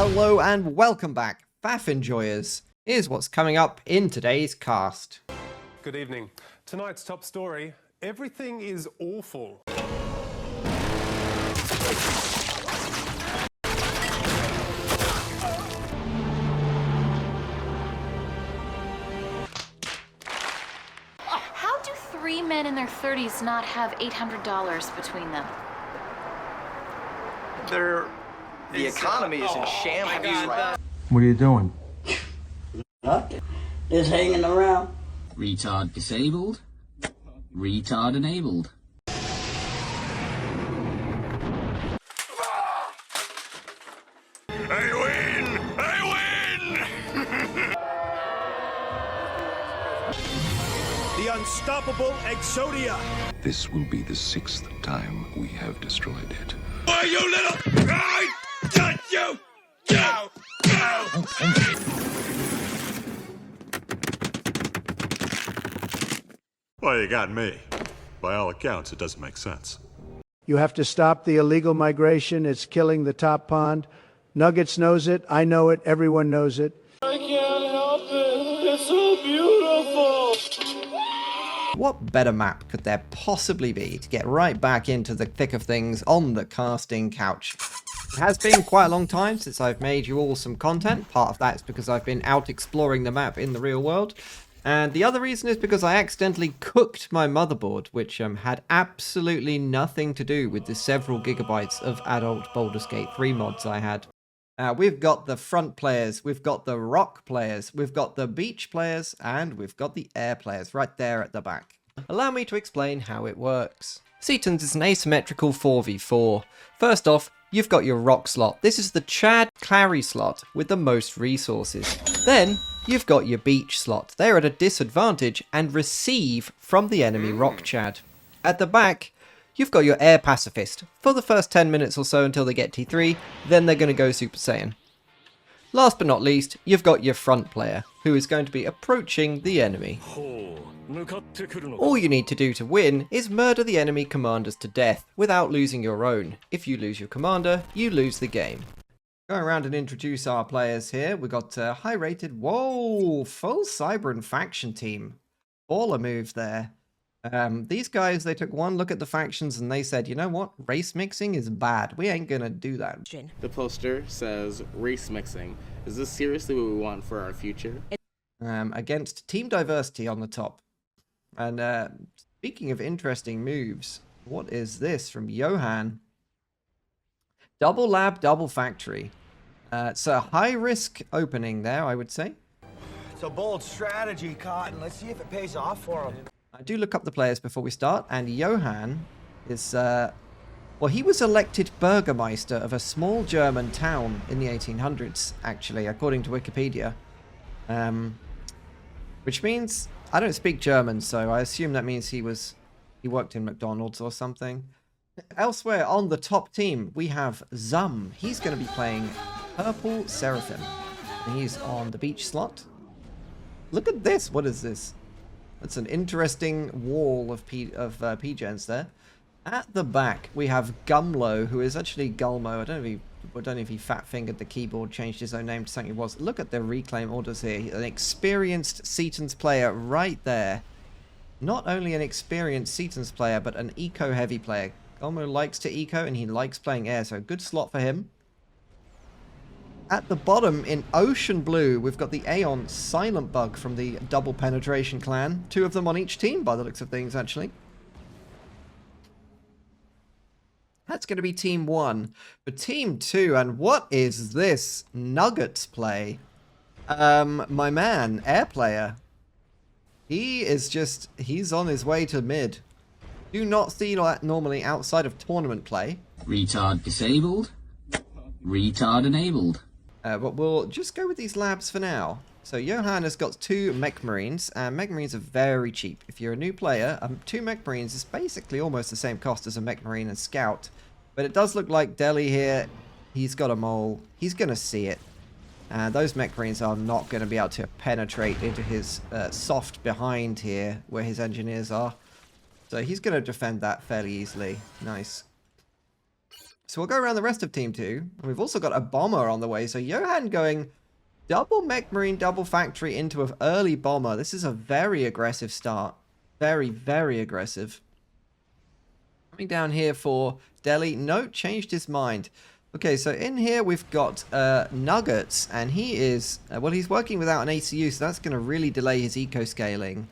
Hello and welcome back, FAF enjoyers. Here's what's coming up in today's cast. Good evening. Tonight's top story, everything is awful. How do three men in their 30s not have $800 between them? The economy is in shambles right now. What are you doing? Nothing. Just hanging around. Retard disabled. Retard enabled. I win! I win! The unstoppable Exodia. This will be the 6th time we have destroyed it. Why, you little... I got you! Go! Go! Well, you got me. By all accounts, it doesn't make sense. You have to stop the illegal migration. It's killing the top pond. Nuggets knows it. I know it. Everyone knows it. I can't help it. It's so beautiful. What better map could there possibly be to get right back into the thick of things on the casting couch? It has been quite a long time since I've made you all some content. Part of that is because I've been out exploring the map in the real world. And the other reason is because I accidentally cooked my motherboard, which had absolutely nothing to do with the several gigabytes of adult Baldur's Gate 3 mods I had. We've got the front players, we've got the rock players, we've got the beach players, and we've got the air players right there at the back. Allow me to explain how it works. Cetans is an asymmetrical 4v4. First off, you've got your rock slot. This is the Chad Clary slot with the most resources. Then, you've got your beach slot. They're at a disadvantage and receive from the enemy rock Chad. At the back, you've got your air pacifist for the first 10 minutes or so until they get T3, then they're going to go Super Saiyan. Last but not least, you've got your front player, who is going to be approaching the enemy. All you need to do to win is murder the enemy commanders to death without losing your own. If you lose your commander, you lose the game. Go around and introduce our players here. We've got high rated, whoa, full Cybran faction team. Baller move there. These guys, they took one look at the factions and they said, you know what, race mixing is bad. We ain't gonna do that. The poster says race mixing. Is this seriously what we want for our future? Against team diversity on the top. And speaking of interesting moves, what is this from Johan? Double lab, double factory. It's a high risk opening there, I would say. It's a bold strategy, Cotton. Let's see if it pays off for him. I do look up the players before we start, and Johan is, well, he was elected Burgermeister of a small German town in the 1800s, actually, according to Wikipedia. Which means, I don't speak German, so I assume that means he worked in McDonald's or something. Elsewhere on the top team, we have Zum. He's going to be playing Purple Seraphim. And he's on the beach slot. Look at this. What is this? That's an interesting wall of P-gens there. At the back, we have Gumlo, who is actually Gulmo. I don't know if he fat-fingered the keyboard, changed his own name to something he was. Look at the reclaim orders here. An experienced Cetans player right there. Not only an experienced Cetans player, but an eco-heavy player. Gulmo likes to eco, and he likes playing air, so good slot for him. At the bottom, in Ocean Blue, we've got the Aeon Silent Bug from the Double Penetration clan. 2 of them on each team, by the looks of things, actually. That's going to be Team 1. For Team 2, and what is this? Nuggets play. My man, Air Player. He is just, he's on his way to mid. Do not see that normally outside of tournament play. Retard disabled. Retard enabled. But we'll just go with these labs for now. So Johan has got 2 Mech Marines, and Mech Marines are very cheap. If you're a new player, 2 Mech Marines is basically almost the same cost as a Mech Marine and Scout. But it does look like Delhi here, he's got a mole. He's going to see it. Those Mech Marines are not going to be able to penetrate into his soft behind here, where his engineers are. So he's going to defend that fairly easily. Nice. So we'll go around the rest of Team 2. We've also got a bomber on the way. So Johan going double mech marine, double factory into an early bomber. This is a very aggressive start. Very, very aggressive. Coming down here for Delhi. No, changed his mind. Okay, so in here we've got Nuggets, and he is, well, he's working without an ACU, so that's going to really delay his eco-scaling.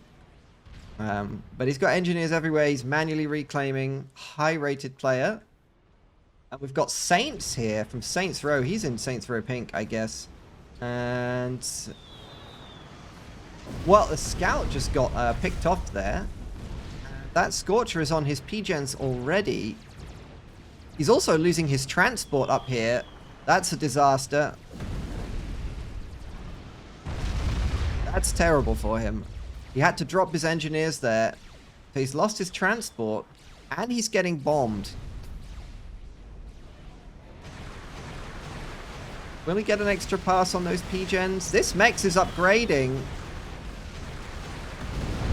But he's got engineers everywhere. He's manually reclaiming. High-rated player. And we've got Saints here from Saints Row. He's in Saints Row Pink, I guess. And... well, the Scout just got picked off there. That Scorcher is on his P-Gens already. He's also losing his transport up here. That's a disaster. That's terrible for him. He had to drop his engineers there. So he's lost his transport. And he's getting bombed. Will he get an extra pass on those P-Gens? This Mex is upgrading.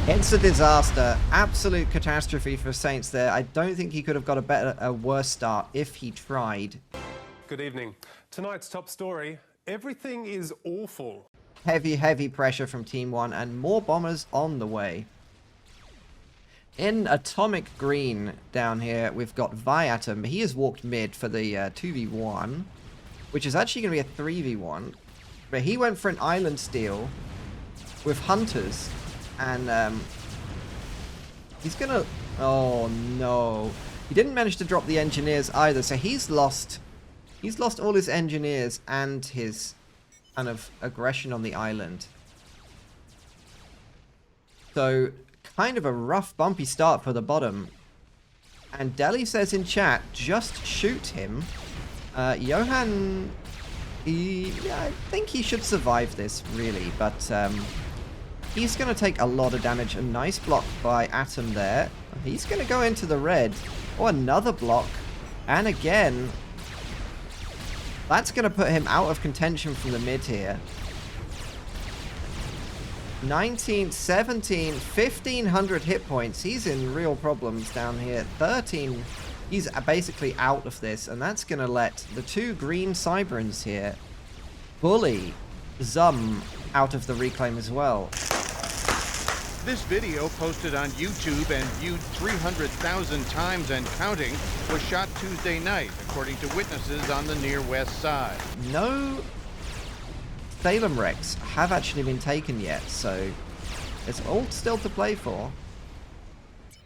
It's a disaster. Absolute catastrophe for Saints there. I don't think he could have got a worse start if he tried. Good evening. Tonight's top story, everything is awful. Heavy, heavy pressure from Team 1 and more bombers on the way. In Atomic Green down here, we've got Viatom. He has walked mid for the 2v1, which is actually going to be a 3v1. But he went for an island steal with Hunters. And he's gonna... oh no. He didn't manage to drop the engineers either, so he's lost all his engineers and his kind of aggression on the island. So kind of a rough bumpy start for the bottom. And Delhi says in chat, just shoot him. Johan, yeah, I think he should survive this really, but he's going to take a lot of damage. A nice block by Atom there. He's going to go into the red. Oh, another block. And again, that's going to put him out of contention from the mid here. 19, 17, 1500 hit points. He's in real problems down here. 13. He's basically out of this. And that's going to let the two green Cybrans here bully Zum out of the reclaim as well. This video, posted on YouTube and viewed 300,000 times and counting, was shot Tuesday night, according to witnesses on the near west side. No Salem wrecks have actually been taken yet, so it's all still to play for.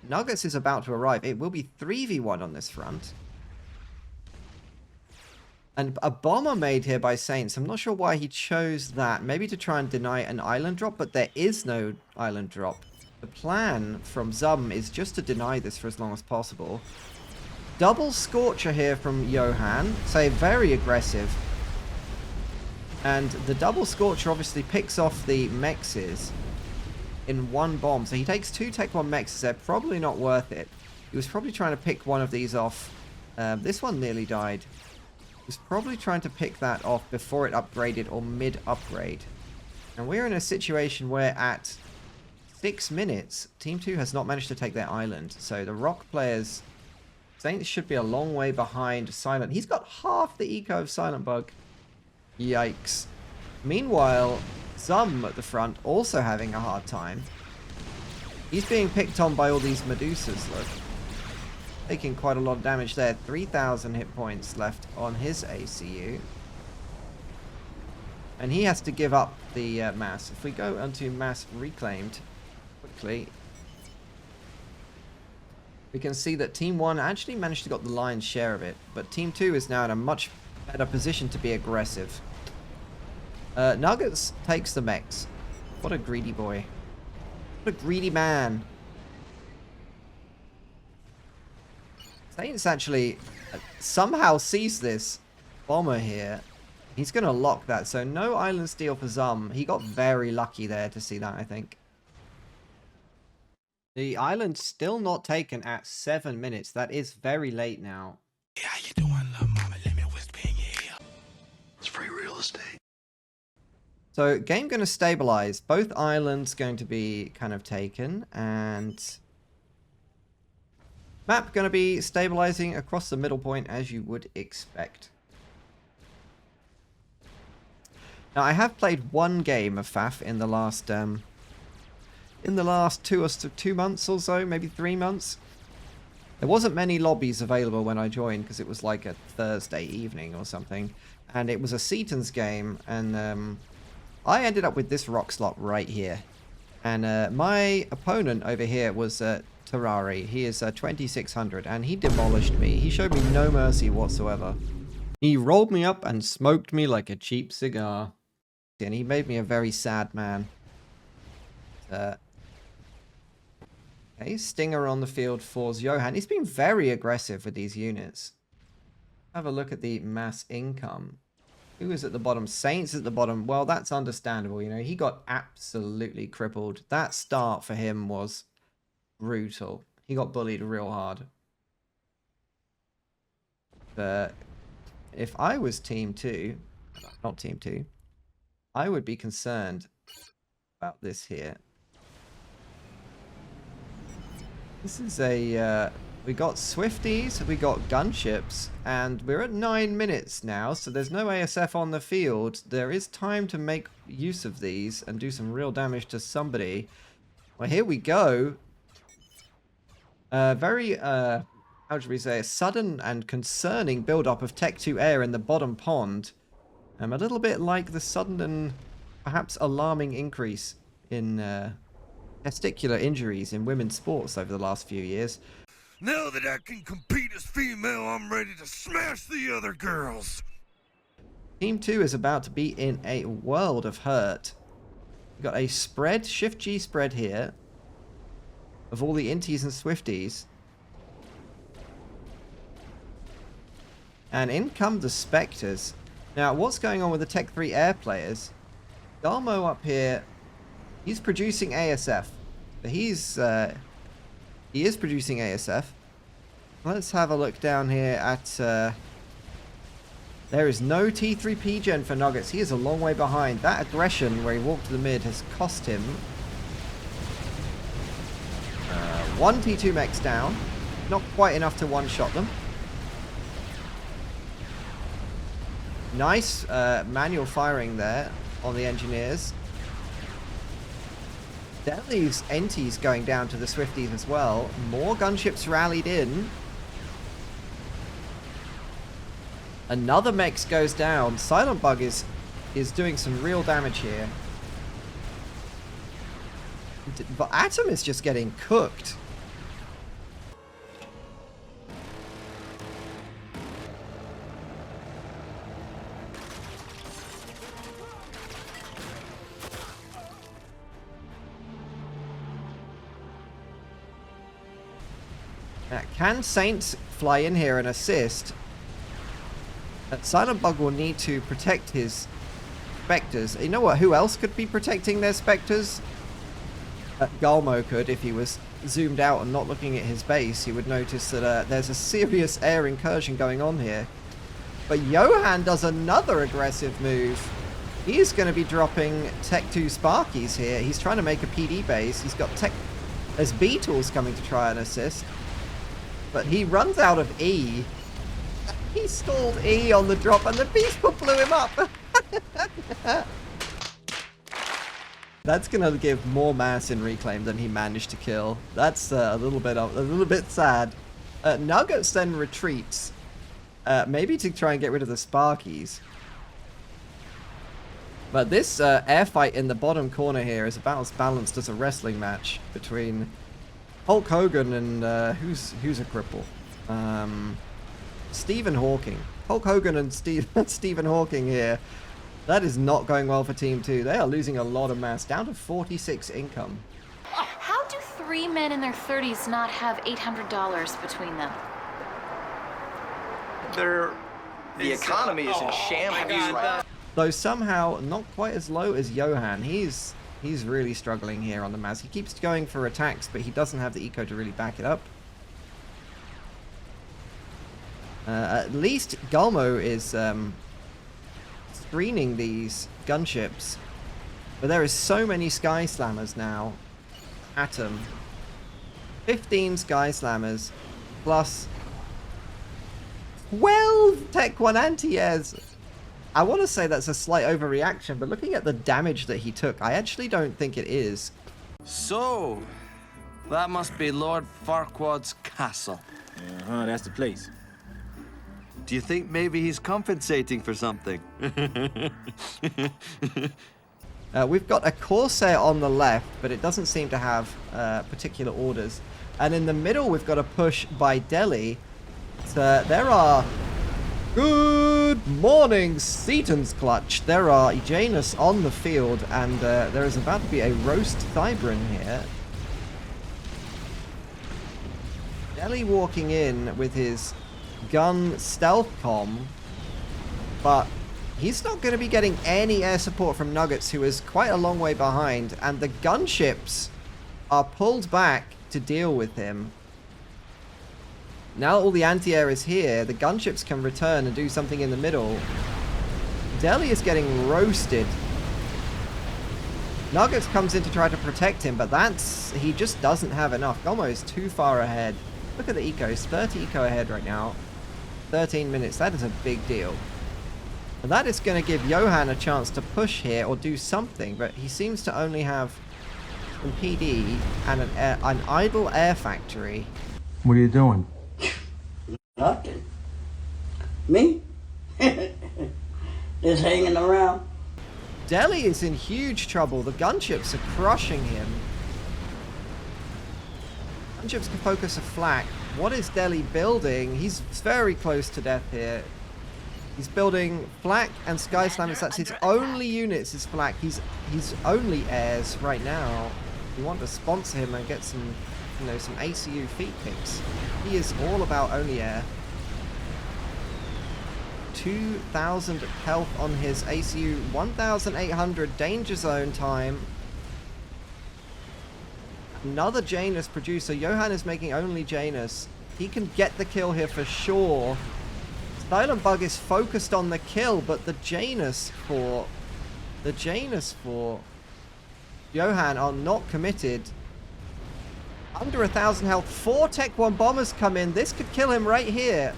Nuggets is about to arrive. It will be 3v1 on this front. And a bomber made here by Saints. I'm not sure why he chose that. Maybe to try and deny an island drop, but there is no island drop. The plan from Zum is just to deny this for as long as possible. Double Scorcher here from Johan. Say very aggressive. And the double Scorcher obviously picks off the Mexes in one bomb. So he takes two Tech 1 Mexes. They're probably not worth it. He was probably trying to pick one of these off. This one nearly died. Was probably trying to pick that off before it upgraded or mid-upgrade. And we're in a situation where at 6 minutes, Team 2 has not managed to take their island. So the Rock players, Saints should be a long way behind Silent. He's got half the eco of Silent Bug. Yikes. Meanwhile, Zum at the front also having a hard time. He's being picked on by all these Medusas, look. Taking quite a lot of damage there. 3,000 hit points left on his ACU. And he has to give up the mass. If we go onto mass reclaimed quickly, we can see that Team 1 actually managed to get the lion's share of it. But Team 2 is now in a much better position to be aggressive. Nuggets takes the mechs. What a greedy boy. What a greedy man. Saints actually somehow sees this bomber here. He's going to lock that. So no island steal for Zum. He got very lucky there to see that, I think. The island's still not taken at 7 minutes. That is very late now. Hey, how you doing, little mama? Let me whisper in your ear. It's free real estate. So game going to stabilize. Both islands going to be kind of taken. And Map going to be stabilizing across the middle point as you would expect. Now I have played one game of FAF in the last 2 months or so, maybe 3 months. There wasn't many lobbies available when I joined because it was like a Thursday evening or something, and it was a Seaton's game, and I ended up with this rock slot right here, and my opponent over here was Terrari. He is 2600, and he demolished me. He showed me no mercy whatsoever. He rolled me up and smoked me like a cheap cigar, and he made me a very sad man. Okay, Stinger on the field for Johan. He's been very aggressive with these units. Have a look at the mass income. Who is at the bottom? Saints at the bottom. Well, that's understandable. You know, he got absolutely crippled. That start for him was brutal. He got bullied real hard. But if I was Team 2, not Team 2, I would be concerned about this here. This is a, we got Swifties, we got gunships, and we're at 9 minutes now, so there's no ASF on the field. There is time to make use of these and do some real damage to somebody. Well, here we go. Very, how should we say, a sudden and concerning build-up of Tech 2 air in the bottom pond. A little bit like the sudden and perhaps alarming increase in testicular injuries in women's sports over the last few years. Now that I can compete as female, I'm ready to smash the other girls. Team 2 is about to be in a world of hurt. We've got a spread, Shift G spread here, of all the Inties and Swifties. And in come the Spectres. Now, what's going on with the Tech 3 air players? Dalmo up here, he's producing ASF. He is producing ASF. Let's have a look down here at... there is no T3P gen for Nuggets. He is a long way behind. That aggression where he walked to the mid has cost him. One T2 mechs down. Not quite enough to one-shot them. Nice manual firing there on the engineers. That leaves Enties going down to the Swifties as well. More gunships rallied in. Another mechs goes down. Silent Bug is doing some real damage here. But Atom is just getting cooked. Can Saints fly in here and assist? Silent Bug will need to protect his Spectres. You know what? Who else could be protecting their Spectres? Galmo could, if he was zoomed out and not looking at his base. He would notice that there's a serious air incursion going on here. But Johan does another aggressive move. He is going to be dropping Tech 2 Sparkies here. He's trying to make a PD base. He's got Tech... There's Beetles coming to try and assist. But he runs out of E. He stalled E on the drop and the Beast blew him up. That's going to give more mass in reclaim than he managed to kill. That's a little bit sad. Nuggets then retreats. Maybe to try and get rid of the Sparkies. But this air fight in the bottom corner here is about as balanced as a wrestling match between Hulk Hogan and who's a cripple? Stephen Hawking. Hulk Hogan and Stephen Hawking here. That is not going well for Team 2. They are losing a lot of mass, down to 46 income. How do 3 men in their 30s not have $800 between them? The economy is in shambles right. Though somehow not quite as low as Johan. He's really struggling here on the mass. He keeps going for attacks, but he doesn't have the eco to really back it up. At least Galmo is screening these gunships. But there is so many Sky Slammers now. Atom. 15 Sky Slammers. plus 12 Tech 1 anti-airs. I want to say that's a slight overreaction, but looking at the damage that he took, I actually don't think it is. So, that must be Lord Farquaad's castle. Uh-huh, that's the place. Do you think maybe he's compensating for something? We've got a Corsair on the left, but it doesn't seem to have particular orders. And in the middle, we've got a push by Delhi. So there are... Good morning, Seaton's Clutch. There are Janus on the field, and there is about to be a roast Cybran here. Delhi walking in with his gun stealth comm, but he's not going to be getting any air support from Nuggets, who is quite a long way behind, and the gunships are pulled back to deal with him. Now all the anti-air is here, the gunships can return and do something in the middle. Delhi is getting roasted. Nuggets comes in to try to protect him, but he just doesn't have enough. Gomo is too far ahead. Look at the ecos, 30 eco ahead right now. 13 minutes, that is a big deal. And that is going to give Johan a chance to push here or do something, but he seems to only have some PD and an idle air factory. What are you doing? Nothing. Me? Just hanging around. Delhi is in huge trouble. The gunships are crushing him. Gunships can focus a flak. What is Delhi building? He's very close to death here. He's building flak and sky slammers. That's his only units is flak. He's only airs right now. You want to sponsor him and get some, some ACU feet picks. He is all about only air. 2,000 health on his ACU, 1,800 danger zone time. Another Janus producer. Johan is making only Janus. He can get the kill here for sure. Silent Bug is focused on the kill, but the Janus for Johan are not committed. Under 1,000 health. 4 Tech 1 bombers come in. This could kill him right here.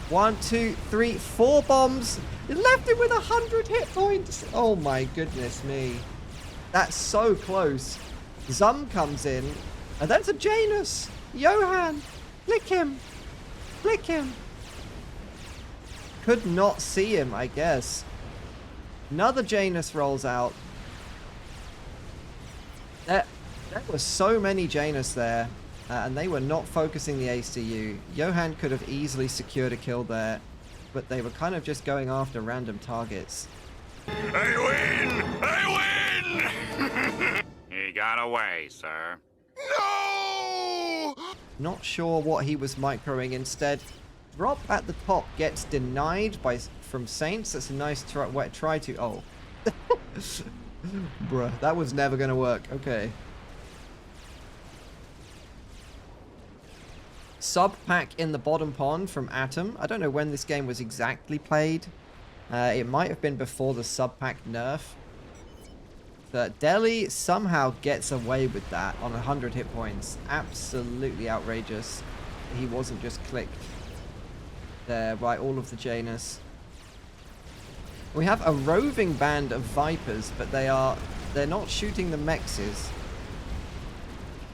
1, 2, 3, 4 bombs. It left him with 100 hit points. Oh my goodness me. That's so close. Zum comes in. And that's a Janus. Johan. Flick him. Flick him. Could not see him, I guess. Another Janus rolls out. There were so many Janus there. And they were not focusing the ACU. Johan could have easily secured a kill there, but they were kind of just going after random targets. I win! I win! He got away, sir. No! Not sure what he was microing instead. Drop at the top gets denied from Saints. That's a nice try to... Oh. Bruh, that was never going to work. Okay. Sub pack in the bottom pond from Atom. I don't know when this game was exactly played. It might have been before the sub pack nerf. But Delhi somehow gets away with that on 100 hit points. Absolutely outrageous. He wasn't just clicked there by all of the Janus. We have a roving band of Vipers, but they're not shooting the Mexes.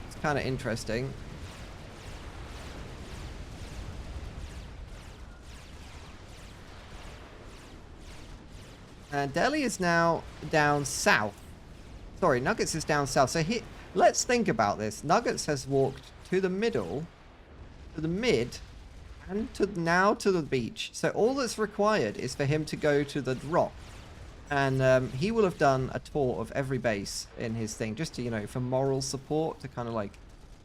It's kind of interesting. And Delhi is now down south. Sorry, Nuggets is down south. So let's think about this. Nuggets has walked to the middle, to the mid, and now to the beach. So all that's required is for him to go to the drop. And he will have done a tour of every base in his thing, just to, for moral support, to kind of like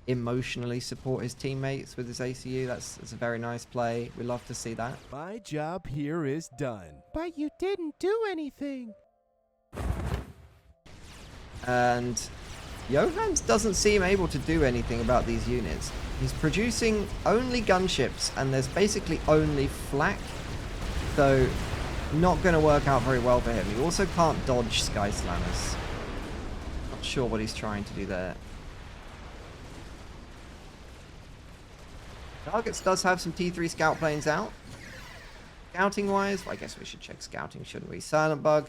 emotionally support his teammates with his ACU. That's a very nice play. We love to see that. My job here is done. But you didn't do anything. And Johan doesn't seem able to do anything about these units. He's producing only gunships, and there's basically only flak. So, not going to work out very well for him. He also can't dodge Sky Slammers. Not sure what he's trying to do there. Targets does have some T3 scout planes out. Scouting-wise, well, I guess we should check scouting, shouldn't we? Silent Bug.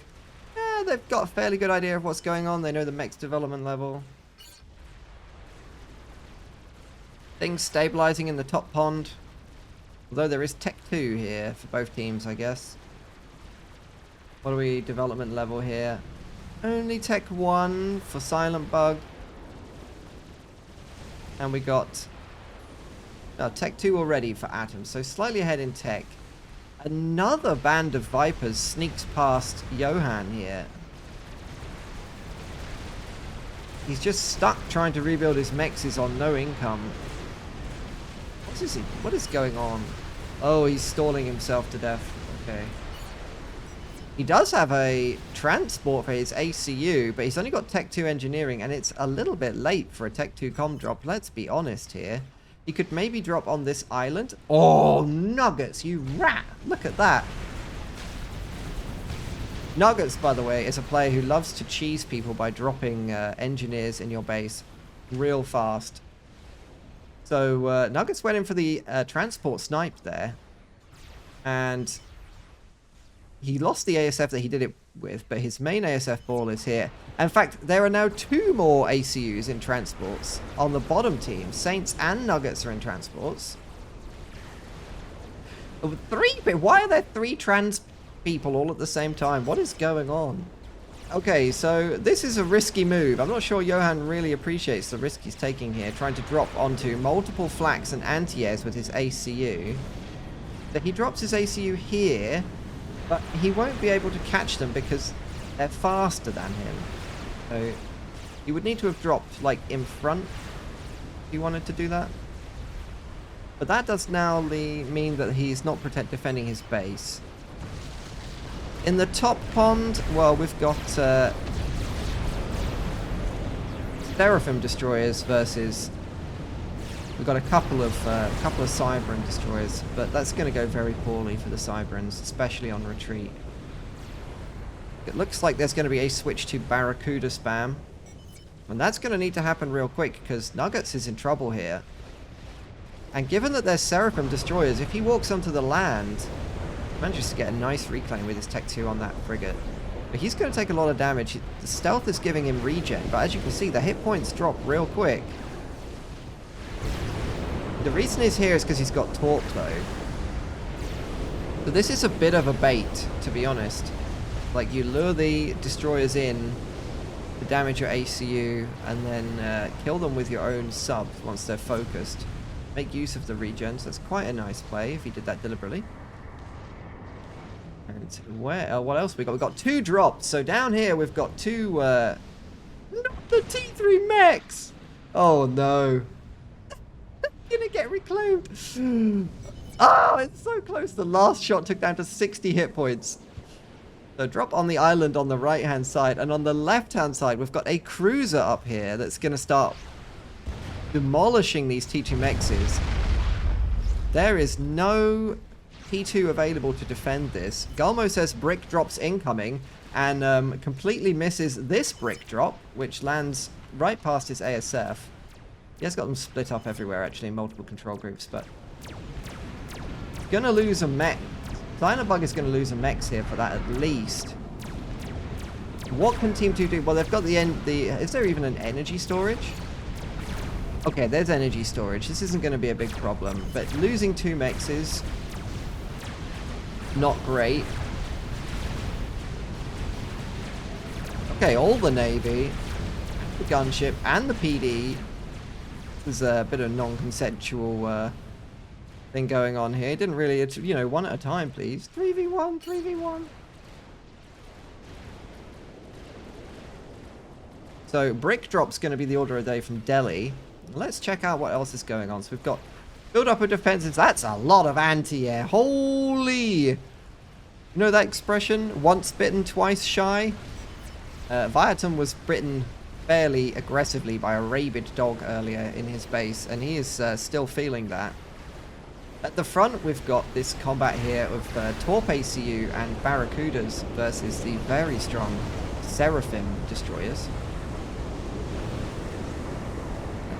Yeah, they've got a fairly good idea of what's going on. They know the mech's development level. Things stabilizing in the top pond. Although there is Tech 2 here for both teams, I guess. What are we development level here? Only Tech 1 for Silent Bug. And we got Tech 2 already for Atom, so slightly ahead in Tech. Another band of Vipers sneaks past Johan here. He's just stuck trying to rebuild his mechs. He's on no income. What is going on? Oh, he's stalling himself to death. Okay. He does have a transport for his ACU, but he's only got Tech 2 engineering, and it's a little bit late for a Tech 2 comm drop. Let's be honest here. He could maybe drop on this island. Oh, Nuggets, you rat! Look at that. Nuggets, by the way, is a player who loves to cheese people by dropping engineers in your base real fast. So Nuggets went in for the transport snipe there. And he lost the ASF that he did it with, but his main ASF ball is here. In fact, there are now 2 more ACUs in transports on the bottom team. Saints and Nuggets are in transports. 3? Why are there 3 trans people all at the same time? What is going on? Okay, so this is a risky move. I'm not sure Johan really appreciates the risk he's taking here, trying to drop onto multiple flaks and anti-airs with his ACU. But he drops his ACU here, but he won't be able to catch them because they're faster than him. So he would need to have dropped like in front if he wanted to do that. But that does now mean that he's not defending his base. In the top pond, well, we've got Seraphim destroyers versus we've got a couple of Cybran destroyers, but that's going to go very poorly for the Cybrans, especially on retreat. It looks like there's going to be a switch to Barracuda spam, and that's going to need to happen real quick because Nuggets is in trouble here. And given that there's Seraphim destroyers, if he walks onto the land, manages to get a nice reclaim with his Tech 2 on that frigate. But he's going to take a lot of damage. The stealth is giving him regen, but as you can see, the hit points drop real quick. The reason he's here is because he's got torque, though. So this is a bit of a bait, to be honest. Like, you lure the destroyers in to damage your ACU, and then kill them with your own subs once they're focused. Make use of the regen, so that's quite a nice play if he did that deliberately. And what else we got? We've got 2 drops. So down here we've got 2 not the T3 mechs. Oh no. Gonna get reclaimed. Oh, it's so close. The last shot took down to 60 hit points. So drop on the island on the right hand side, and on the left hand side we've got a cruiser up here that's gonna start demolishing these T2 mexes. There is no T2 available to defend this. Gulmo says brick drops incoming, and completely misses this brick drop, which lands right past his ASF. He has got them split up everywhere, actually, in multiple control groups, but gonna lose a mech. Silent Bug is gonna lose a mechs here for that at least. What can Team 2 do? Well, they've got is there even an energy storage? Okay, there's energy storage. This isn't going to be a big problem, but losing 2 mechs is not great. Okay, all the Navy, the gunship, and the PD. There's a bit of non-consensual thing going on here. Didn't really, you know, one at a time, please. 3v1, 3v1. So brick drop's going to be the order of the day from Delhi. Let's check out what else is going on. So we've got build up of defenses. That's a lot of anti-air. Holy! You know that expression? Once bitten, twice shy? Viatum was bitten fairly aggressively by a rabid dog earlier in his base, and he is still feeling that. At the front, we've got this combat here of Torp ACU and Barracudas versus the very strong Seraphim destroyers.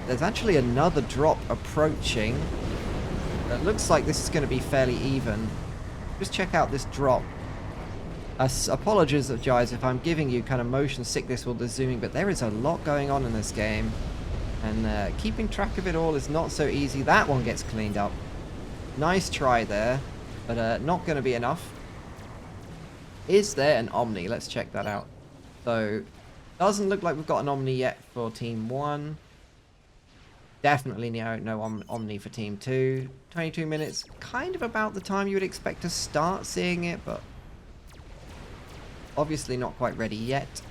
There's actually another drop approaching. It looks like this is going to be fairly even. Just check out this drop. Apologies if I'm giving you kind of motion sickness with the zooming, but there is a lot going on in this game. And keeping track of it all is not so easy. That one gets cleaned up. Nice try there, but not going to be enough. Is there an Omni? Let's check that out. So, doesn't look like we've got an Omni yet for Team 1. Definitely no Omni for Team 2. 22 minutes, kind of about the time you would expect to start seeing it, but obviously not quite ready yet.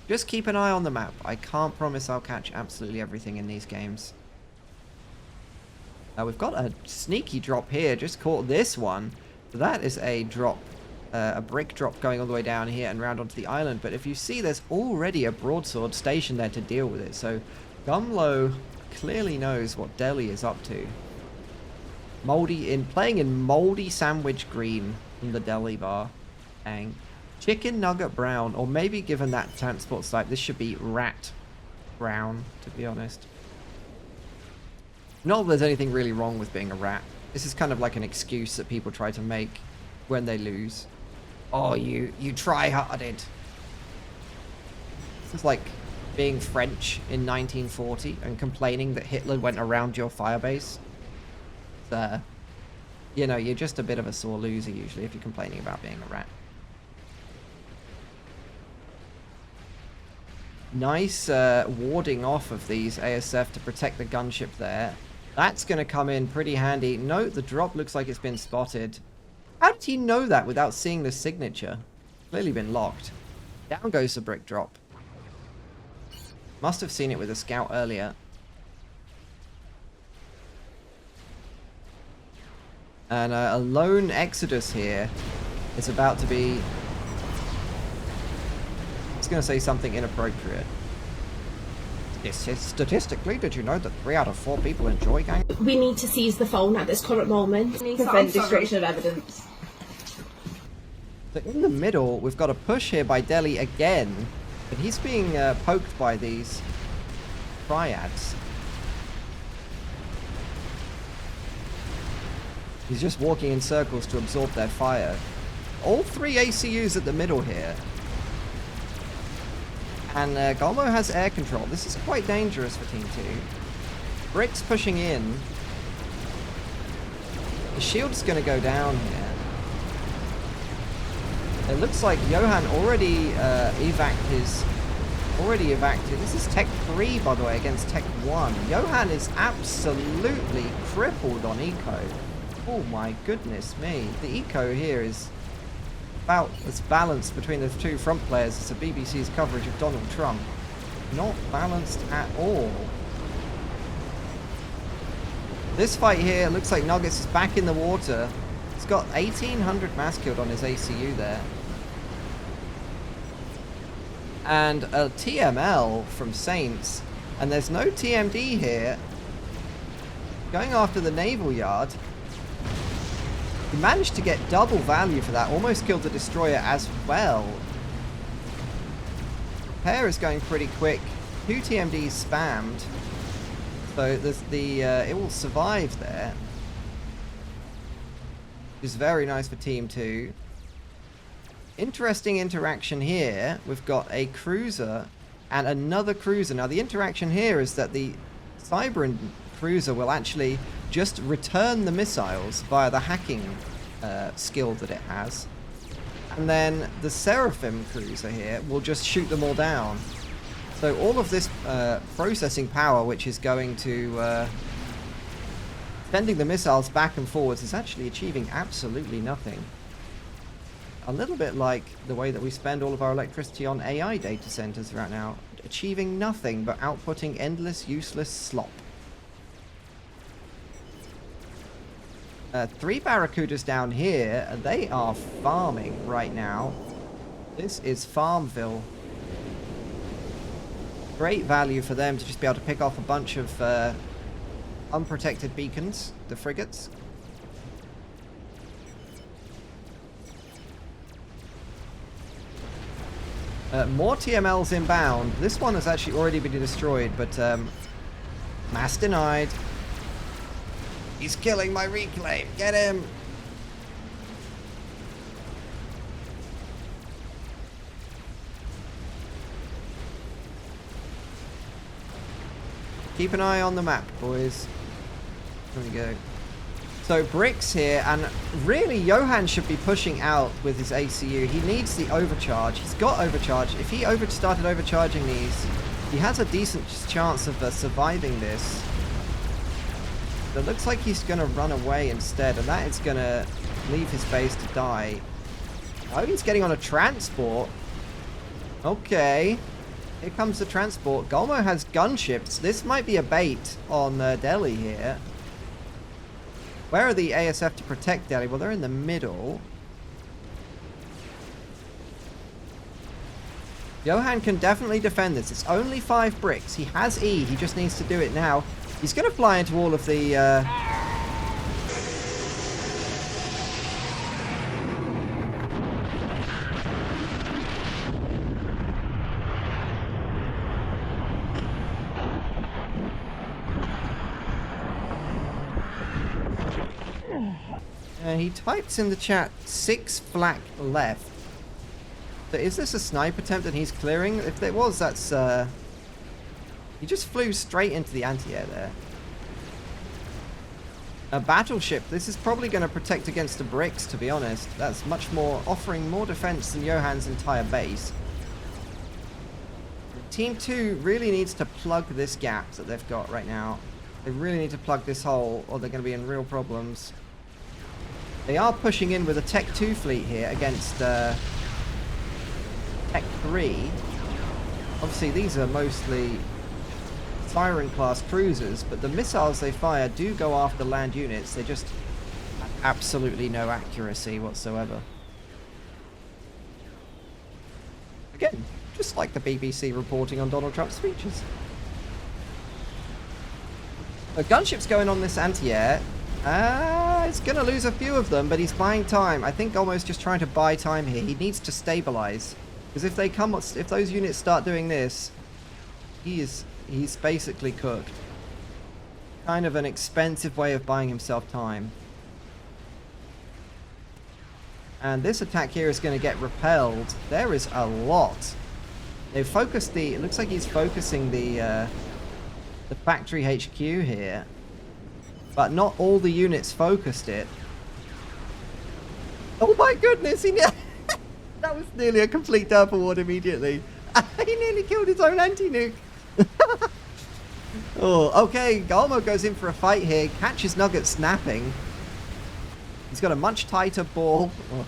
Just keep an eye on the map. I can't promise I'll catch absolutely everything in these games. We've got a sneaky drop here. Just caught this one. So that is a drop, a brick drop going all the way down here and round onto the island. But if you see, there's already a broadsword stationed there to deal with it. So Gumlo clearly knows what Delhi is up to. Playing in moldy sandwich green from the Delhi bar. Dang. Chicken nugget brown, or maybe given that transport type, this should be rat brown, to be honest. Not that there's anything really wrong with being a rat. This is kind of like an excuse that people try to make when they lose. Oh, you try-harded. This is like being French in 1940 and complaining that Hitler went around your firebase. You know, you're just a bit of a sore loser usually if you're complaining about being a rat. Nice warding off of these ASF to protect the gunship there. That's going to come in pretty handy. Note the drop looks like it's been spotted. How did he know that without seeing the signature? Clearly been locked. Down goes the brick drop. Must have seen it with a scout earlier. And a lone Exodus here is about to be... It's going to say something inappropriate. Statistically, did you know that 3 out of 4 people enjoy gang? We need to seize the phone at this current moment. Prevent destruction of evidence. So in the middle, we've got a push here by Delhi again. But he's being poked by these triads. He's just walking in circles to absorb their fire. All 3 ACUs at the middle here. And Golmo has air control. This is quite dangerous for Team 2. Brick's pushing in. The shield's going to go down here. It looks like Johan already evacted. This is Tech 3, by the way, against Tech 1. Johan is absolutely crippled on eco. Oh my goodness me. The eco here is about as balanced between the 2 front players as the BBC's coverage of Donald Trump. Not balanced at all. This fight here looks like Nuggets is back in the water. He's got 1,800 mass killed on his ACU there. And a TML from Saints. And there's no TMD here. Going after the naval yard. He managed to get double value for that. Almost killed the destroyer as well. Repair is going pretty quick. 2 TMDs spammed. So there's it will survive there. Which is very nice for Team 2. Interesting interaction here. We've got a cruiser and another cruiser. Now the interaction here is that the Cybran cruiser will actually just return the missiles via the hacking skill that it has. And then the Seraphim cruiser here will just shoot them all down. So all of this processing power, which is going to sending the missiles back and forwards, is actually achieving absolutely nothing. A little bit like the way that we spend all of our electricity on AI data centers right now. Achieving nothing but outputting endless, useless slop. 3 Barracudas down here. They are farming right now. This is Farmville. Great value for them to just be able to pick off a bunch of unprotected beacons, the frigates. More TMLs inbound. This one has actually already been destroyed, but Mass denied. He's killing my reclaim. Get him. Keep an eye on the map, boys. There we go. So bricks here, and really Johan should be pushing out with his ACU. He needs the overcharge. He's got overcharge. If he started overcharging these, he has a decent chance of surviving this. But it looks like he's going to run away instead, and that is going to leave his base to die. Oh, he's getting on a transport. Okay. Here comes the transport. Golmo has gunships. This might be a bait on Delhi here. Where are the ASF to protect Delhi? Well, they're in the middle. Johan can definitely defend this. It's only 5 bricks. He has E. He just needs to do it now. He's going to fly into all of the... he types in the chat 6 flak left. So is this a sniper attempt and he's clearing? If it was, that's he just flew straight into the anti-air there. A battleship. This is probably going to protect against the bricks, to be honest. That's much more, offering more defense than Johan's entire base. Team 2 really needs to plug this gap that they've got right now. They really need to plug this hole or they're going to be in real problems. They are pushing in with a Tech 2 fleet here against Tech 3. Obviously, these are mostly Siren-class cruisers, but the missiles they fire do go after land units. They just have absolutely no accuracy whatsoever. Again, just like the BBC reporting on Donald Trump's speeches. The gunship's going on this anti-air. He's going to lose a few of them, but he's buying time. I think almost just trying to buy time here. He needs to stabilize. Because if those units start doing this, he's basically cooked. Kind of an expensive way of buying himself time. And this attack here is going to get repelled. There is a lot. They've focused it looks like he's focusing the factory HQ here. But not all the units focused it. Oh my goodness, that was nearly a complete derp award immediately. He nearly killed his own anti-nuke. Oh, okay, Golmo goes in for a fight here, catches Nugget snapping. He's got a much tighter ball. Oh,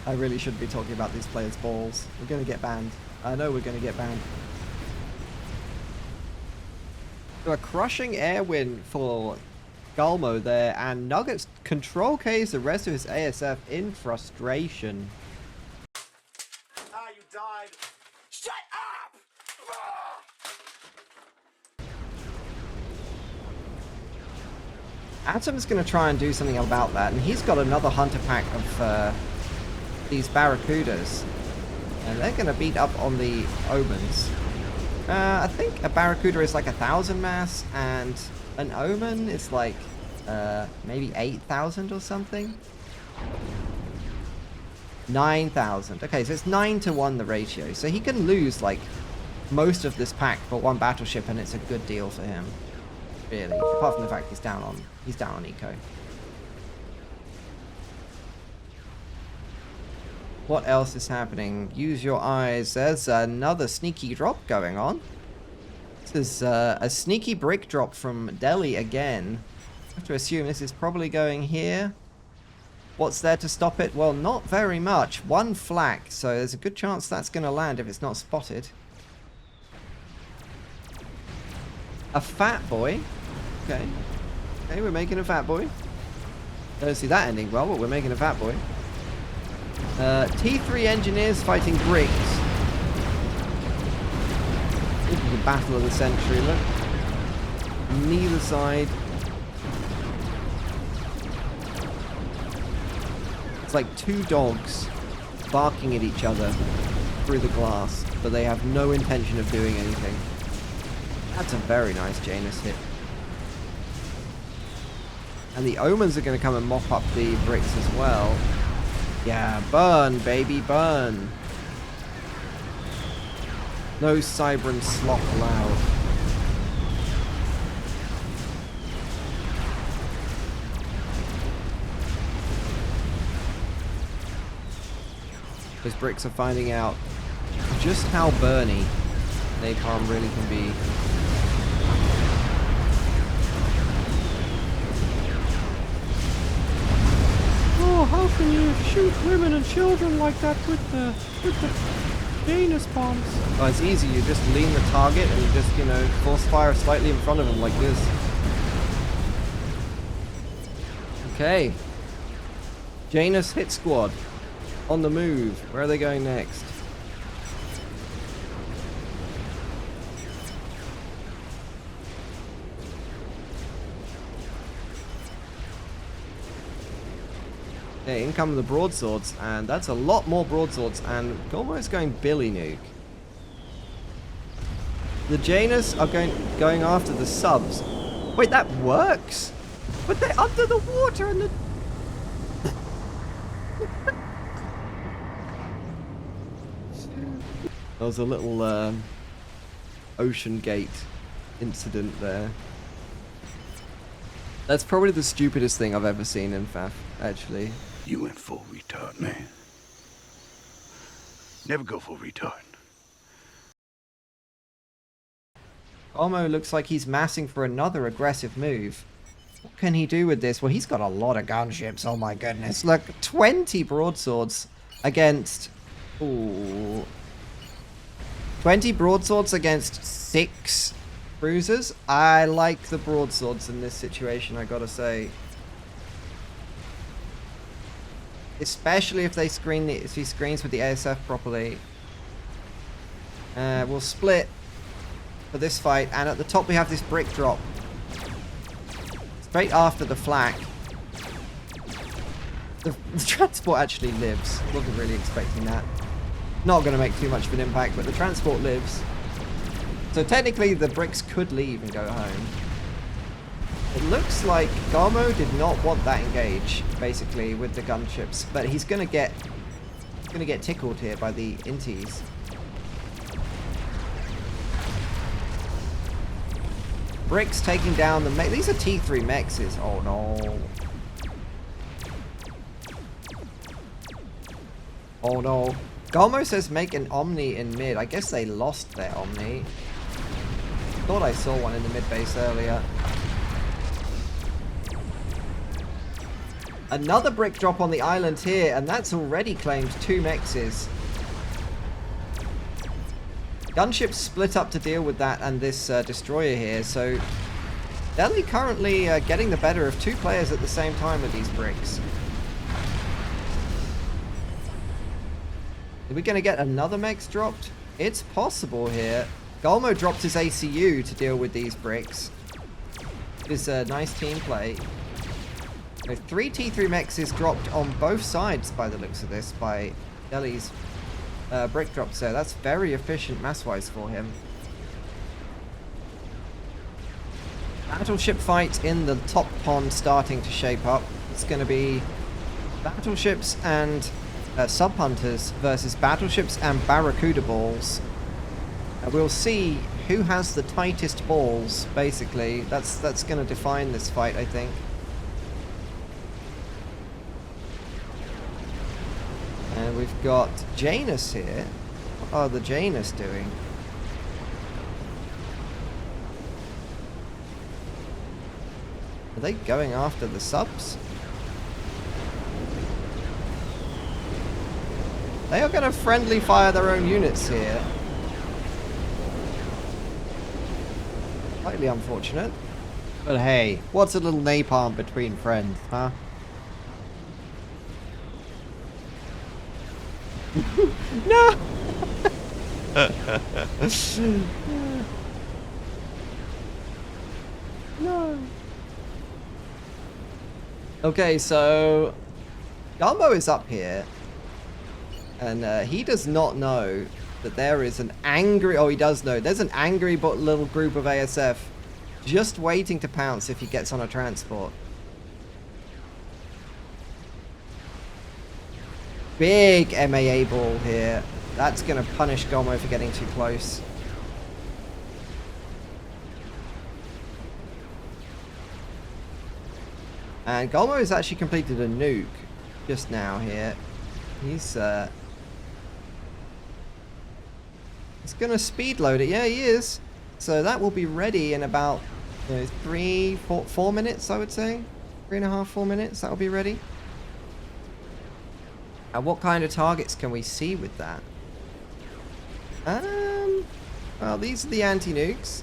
I really shouldn't be talking about these players' balls. We're going to get banned. I know we're going to get banned. So a crushing air win for Golmo there, and Nuggets control K's the rest of his ASF in frustration. Ah, you died. Shut up! Atom's going to try and do something about that, and he's got another hunter pack of these Barracudas, and they're going to beat up on the Omens. I think a Barracuda is like 1,000 mass, and an Omen is like maybe 8,000 or something. 9,000. Okay, so it's 9-to-1 the ratio. So he can lose like most of this pack for one battleship, and it's a good deal for him. Really, apart from the fact he's down on eco. What else is happening? Use your eyes. There's another sneaky drop going on. This is a sneaky brick drop from Delhi again. I have to assume this is probably going here. What's there to stop it? Well, not very much. 1 flak, so there's a good chance that's going to land if it's not spotted. A fat boy. Okay. Okay, we're making a fat boy. Don't see that ending well, but we're making a fat boy. T3 engineers fighting bricks. This is the battle of the century, look. Neither side. It's like 2 dogs barking at each other through the glass, but they have no intention of doing anything. That's a very nice Janus hit. And the Omens are going to come and mop up the bricks as well. Yeah, burn, baby, burn. No Cybran slop allowed. Those bricks are finding out just how burny napalm really can be. Oh, how can you shoot women and children like that with the Janus bombs? Oh, it's easy. You just lean the target and you just, you know, force fire slightly in front of them like this. Okay. Janus hit squad. On the move. Where are they going next? Okay, in come the broadswords, and that's a lot more broadswords, and almost going Billy Nuke. The Janus are going after the subs. Wait, that works? But they're under the water and the... There was a little Ocean Gate incident there. That's probably the stupidest thing I've ever seen in FAF, actually. You went full retard, man. Never go full retard. Almo looks like he's massing for another aggressive move. What can he do with this? Well, he's got a lot of gunships. Oh my goodness. Look, 20 broadswords against... Ooh. 20 broadswords against 6 cruisers. I like the broadswords in this situation, I gotta say. Especially if they screen if he screens with the ASF properly. We'll split for this fight, and at the top we have this brick drop. Straight after the flak. The transport actually lives. Wasn't really expecting that. Not going to make too much of an impact, but the transport lives. So technically the bricks could leave and go home. It looks like Garmo did not want that engage, basically, with the gunships, but he's gonna get tickled here by the inties. Bricks taking down the mech. These are T3 mexes. Oh no. Oh no. Garmo says make an Omni in mid. I guess they lost their Omni. Thought I saw one in the mid base earlier. Another brick drop on the island here, and that's already claimed 2 mexes. Gunships split up to deal with that and this destroyer here, so Delhi currently getting the better of 2 players at the same time with these bricks. Are we going to get another mex dropped? It's possible here. Golmo dropped his ACU to deal with these bricks. It's a nice team play. 3 T3 mexes dropped on both sides by the looks of this by Delhi's brick drops there. That's very efficient mass-wise for him. Battleship fight in the top pond starting to shape up. It's going to be battleships and sub-hunters versus battleships and barracuda balls. We'll see who has the tightest balls, basically. That's going to define this fight, I think. And we've got Janus here. What are the Janus doing? Are they going after the subs? They are going to friendly fire their own units here. Slightly unfortunate. But hey, what's a little napalm between friends, huh? No! No. Okay, so Gumbo is up here, and he does not know that there is an angry... Oh, he does know. There's an angry but little group of ASF just waiting to pounce if he gets on a transport. Big MAA ball here. That's going to punish Golmo for getting too close. And Golmo has actually completed a nuke just now here. He's going to speed load it. Yeah, he is. So that will be ready in about 4 minutes, I would say. 3.5, 4 minutes, that will be ready. And what kind of targets can we see with that? Well, these are the anti-nukes.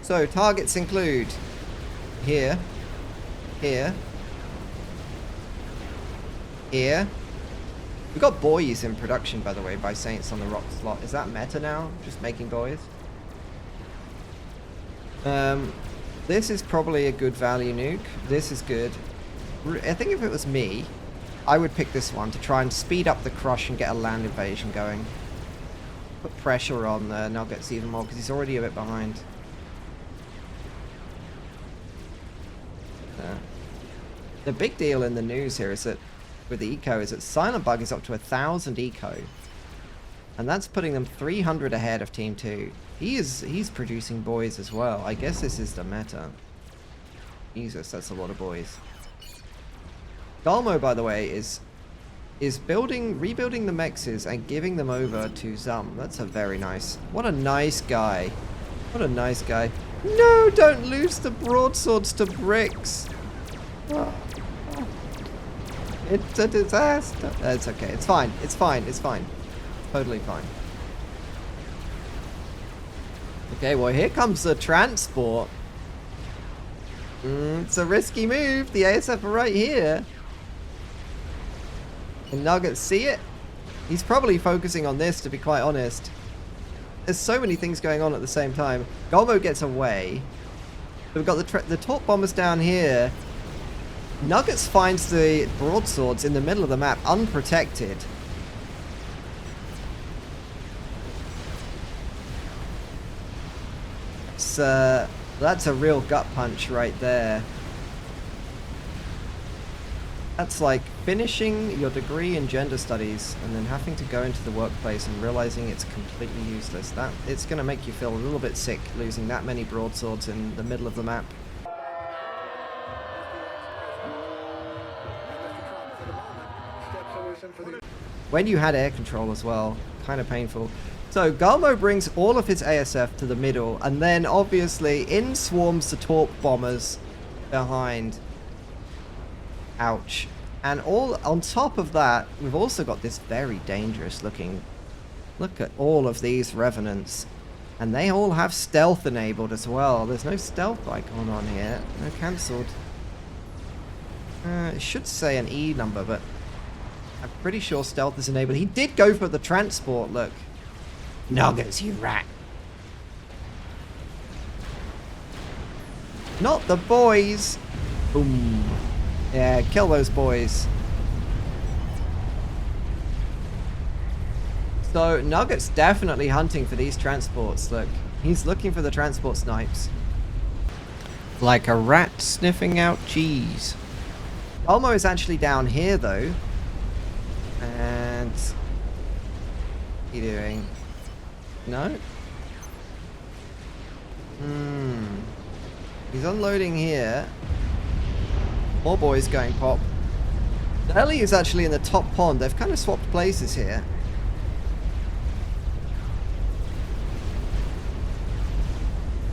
So targets include here, here, here. We've got buoys in production, by the way, by Saints on the Rock slot. Is that meta now? Just making buoys? This is probably a good value nuke. This is good. I think if it was me, I would pick this one to try and speed up the crush and get a land invasion going. Put pressure on the Nuggets even more because he's already a bit behind. The big deal in the news here is that with the eco is that Silent Bug is up to 1,000 eco. And that's putting them 300 ahead of Team 2. He's producing boys as well. I guess this is the meta. Jesus, that's a lot of boys. Galmo, by the way, is rebuilding the mexes and giving them over to Zum. That's a very nice. What a nice guy. What a nice guy. No, don't lose the broadswords to bricks. Oh. It's a disaster. It's okay. It's fine. It's fine. It's fine. Totally fine. Okay, well, here comes the transport. It's a risky move. The ASF are right here. Can Nuggets see it? He's probably focusing on this, to be quite honest. There's so many things going on at the same time. Golmo gets away. We've got the torp bombers down here. Nuggets finds the broadswords in the middle of the map, unprotected. That's a real gut punch right there. That's like finishing your degree in gender studies and then having to go into the workplace and realizing it's completely useless. It's going to make you feel a little bit sick losing that many broadswords in the middle of the map. When you had air control as well, kind of painful. So Galmo brings all of his ASF to the middle, and then obviously in swarms the torp bombers behind. Ouch. And all on top of that, we've also got this very dangerous looking. Look at all of these revenants, and they all have stealth enabled as well. There's no stealth icon on here. No cancelled. It should say an E number, but I'm pretty sure stealth is enabled. He did go for the transport, look. Nuggets, you rat. Not the boys. Boom. Yeah, kill those boys. So, Nugget's definitely hunting for these transports, look. He's looking for the transport snipes. Like a rat sniffing out cheese. Olmo is actually down here, though. And... what are you doing? No? He's unloading here. More boys going pop. Ellie is actually in the top pond. They've kind of swapped places here.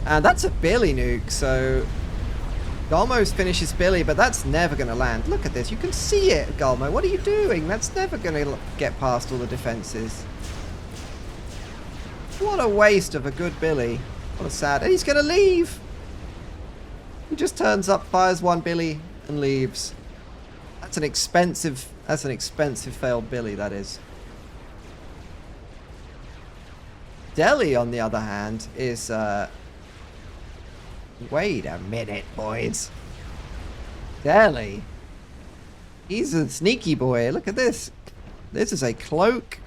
And that's a Billy nuke, so... Galmo's finishes Billy, but that's never going to land. Look at this. You can see it, Galmo. What are you doing? That's never going to get past all the defenses. What a waste of a good Billy. What a sad... and he's going to leave! He just turns up, fires one Billy, and leaves. That's an expensive failed Billy, that is. Deli, on the other hand, is... wait a minute, boys. Deli. He's a sneaky boy. Look at this. This is a cloak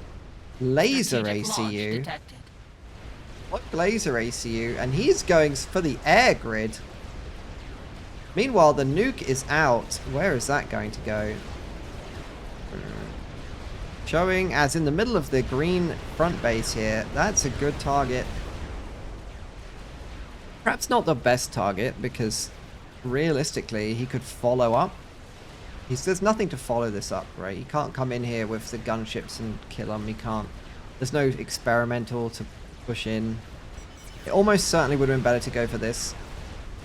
laser ACU. What laser ACU? And he's going for the air grid. Meanwhile, the nuke is out. Where is that going to go? Showing as in the middle of the green front base here. That's a good target. Perhaps not the best target, because realistically he could follow up. There's nothing to follow this up, right? He can't come in here with the gunships and kill him. He can't. There's no experimental to push in. It almost certainly would have been better to go for this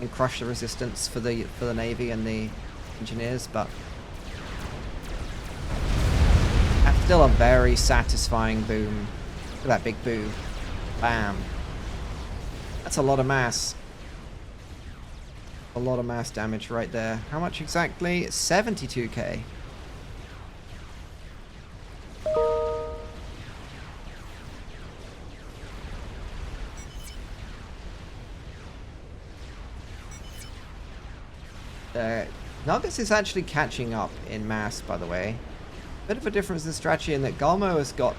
and crush the resistance for the Navy and the engineers, but that's still a very satisfying boom. Look at that big boom. Bam. That's a lot of mass. A lot of mass damage right there. How much exactly? 72k. Nuggets is actually catching up in mass, by the way. Bit of a difference in strategy in that Galmo has got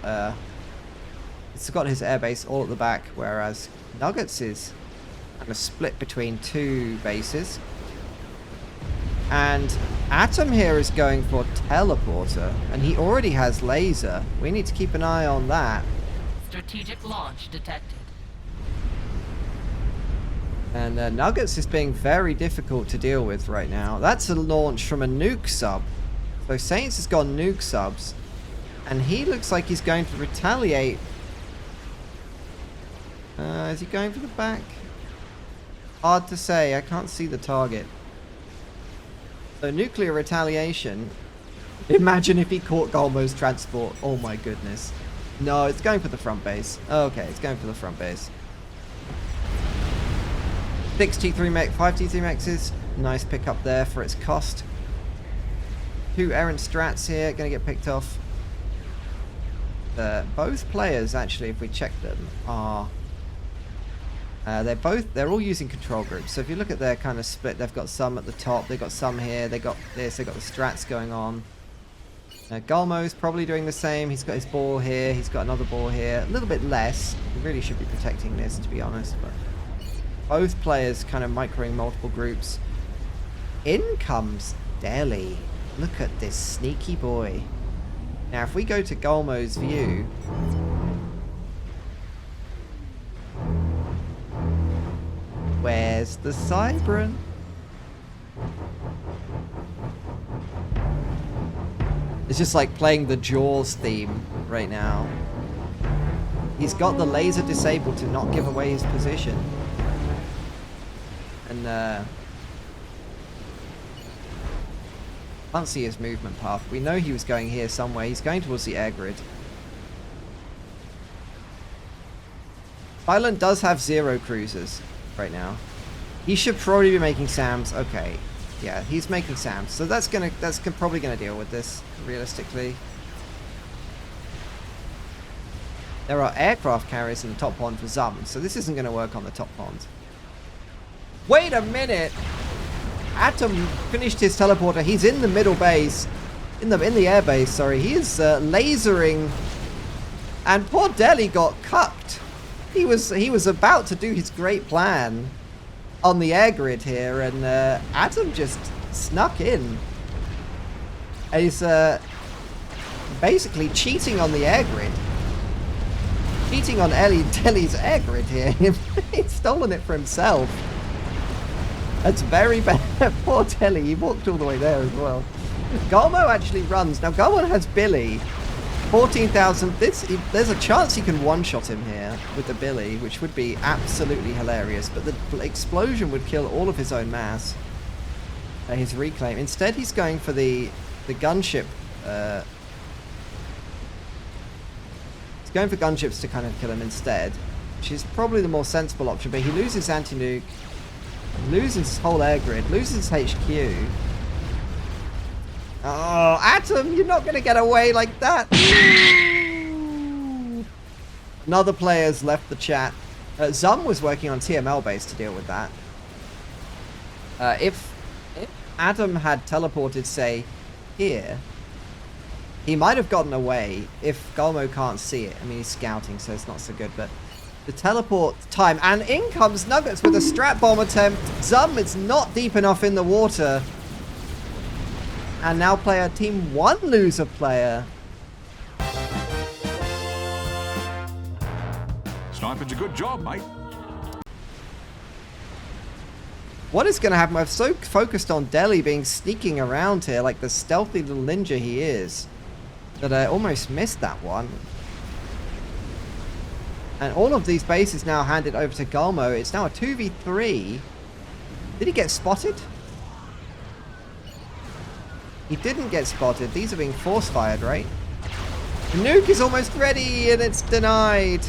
his airbase all at the back, whereas Nuggets is kind of split between two bases. And Atom here is going for teleporter, and he already has laser. We need to keep an eye on that. Strategic launch detected. And Nuggets is being very difficult to deal with right now. That's a launch from a nuke sub. So Saints has got nuke subs, and he looks like he's going to retaliate. Is he going for the back? Hard to say. I can't see the target. So nuclear retaliation. Imagine if he caught Galmo's transport. Oh my goodness. No, it's going for the front base. Okay, it's going for the front base. 6 T3 mech, 5 T3 mexes. Nice pickup there for its cost. 2 errant strats here, gonna get picked off. Both players, actually, if we check them, are they're all using control groups. So if you look at their kind of split, they've got some at the top, they've got some here, they got this, they've got the strats going on. Galmo's probably doing the same. He's got his ball here, he's got another ball here, a little bit less. He really should be protecting this, to be honest, but both players kind of microing multiple groups. In comes Delhi. Look at this sneaky boy. Now if we go to Galmo's view, where's the Cybran? It's just like playing the Jaws theme right now. He's got the laser disabled to not give away his position. And can't see his movement path. We know he was going here somewhere. He's going towards the air grid. Thailand does have 0 cruisers right now. He should probably be making SAMs. Okay, yeah, he's making SAMs. So that's probably gonna deal with this realistically. There are aircraft carriers in the top pond for Zum, so this isn't gonna work on the top pond. Wait a minute! Atom finished his teleporter. He's in the middle base, in the air base. Sorry, he is lasering, and poor Delhi got cucked. He was about to do his great plan on the air grid here, and Atom just snuck in. And he's basically cheating on the air grid, cheating on Delhi's air grid here. He's stolen it for himself. That's very bad. Poor Telly, he walked all the way there as well. Galmo actually runs. Now, Galmo has Billy. 14,000. There's a chance he can one-shot him here with the Billy, which would be absolutely hilarious. But the explosion would kill all of his own mass. His reclaim. Instead, he's going for the gunship. He's going for gunships to kind of kill him instead, which is probably the more sensible option. But he loses anti-nuke. Loses his whole air grid, loses HQ. Oh, Atom, you're not going to get away like that. Another player's left the chat. Zum was working on TML base to deal with that. If Atom had teleported, say, here, he might have gotten away if Galmo can't see it. I mean, he's scouting, so it's not so good, but the teleport time, and in comes Nuggets with a strat bomb attempt. Zum is not deep enough in the water. And now player team 1 lose a player. Sniping's a good job, mate. What is going to happen? I'm so focused on Delhi being sneaking around here like the stealthy little ninja he is that I almost missed that one. And all of these bases now handed over to Galmo. It's now a 2v3. Did he get spotted? He didn't get spotted. These are being force fired, right? The nuke is almost ready and it's denied.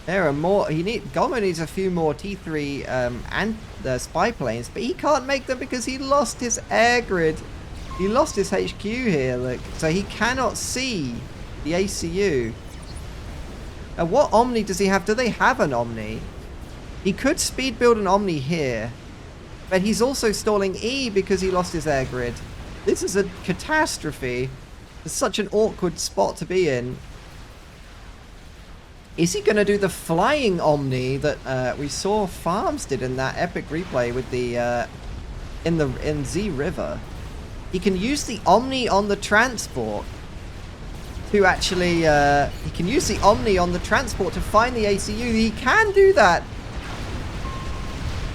There are more. Galmo needs a few more T3 and the spy planes, but he can't make them because he lost his air grid. He lost his HQ here, look. So he cannot see the ACU. What Omni does he have? Do they have an Omni? He could speed build an Omni here, but he's also stalling E because he lost his air grid. This is a catastrophe. It's such an awkward spot to be in. Is he going to do the flying Omni that we saw Farms did in that epic replay with the in Z River? He can use the Omni on the transport to actually he can use the Omni on the transport to find the ACU. He can do that.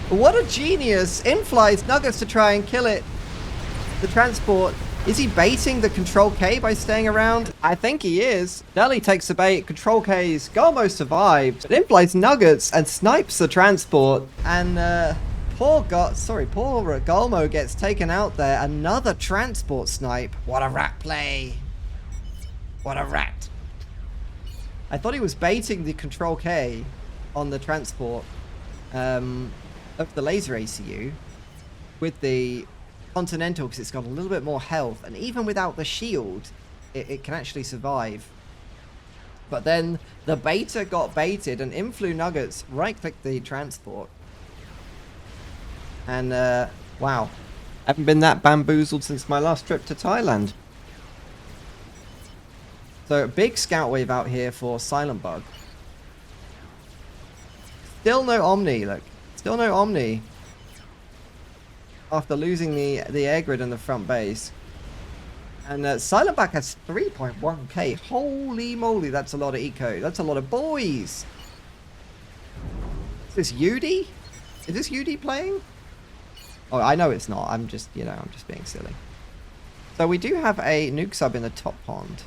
What a genius! In flies Nuggets to try and kill it. The transport. Is he baiting the Control K by staying around? I think he is. Delhi takes the bait, Control K's, Galmo survives, but in flies Nuggets and snipes the transport. And poor Galmo gets taken out there. Another transport snipe. What a rat play. What a rat. I thought he was baiting the Control K on the transport of the laser ACU with the Continental because it's got a little bit more health, and even without the shield it can actually survive. But then the beta got baited and Influ Nuggets right-clicked the transport. And wow, haven't been that bamboozled since my last trip to Thailand. So big scout wave out here for Silent Bug. Still no Omni, look. Still no Omni. After losing the air grid in the front base. And Silent Bug has 3.1k. Holy moly, that's a lot of eco. That's a lot of boys. Is this Yudi? Is this Yudi playing? Oh, I know it's not. I'm just, you know, I'm just being silly. So we do have a nuke sub in the top pond.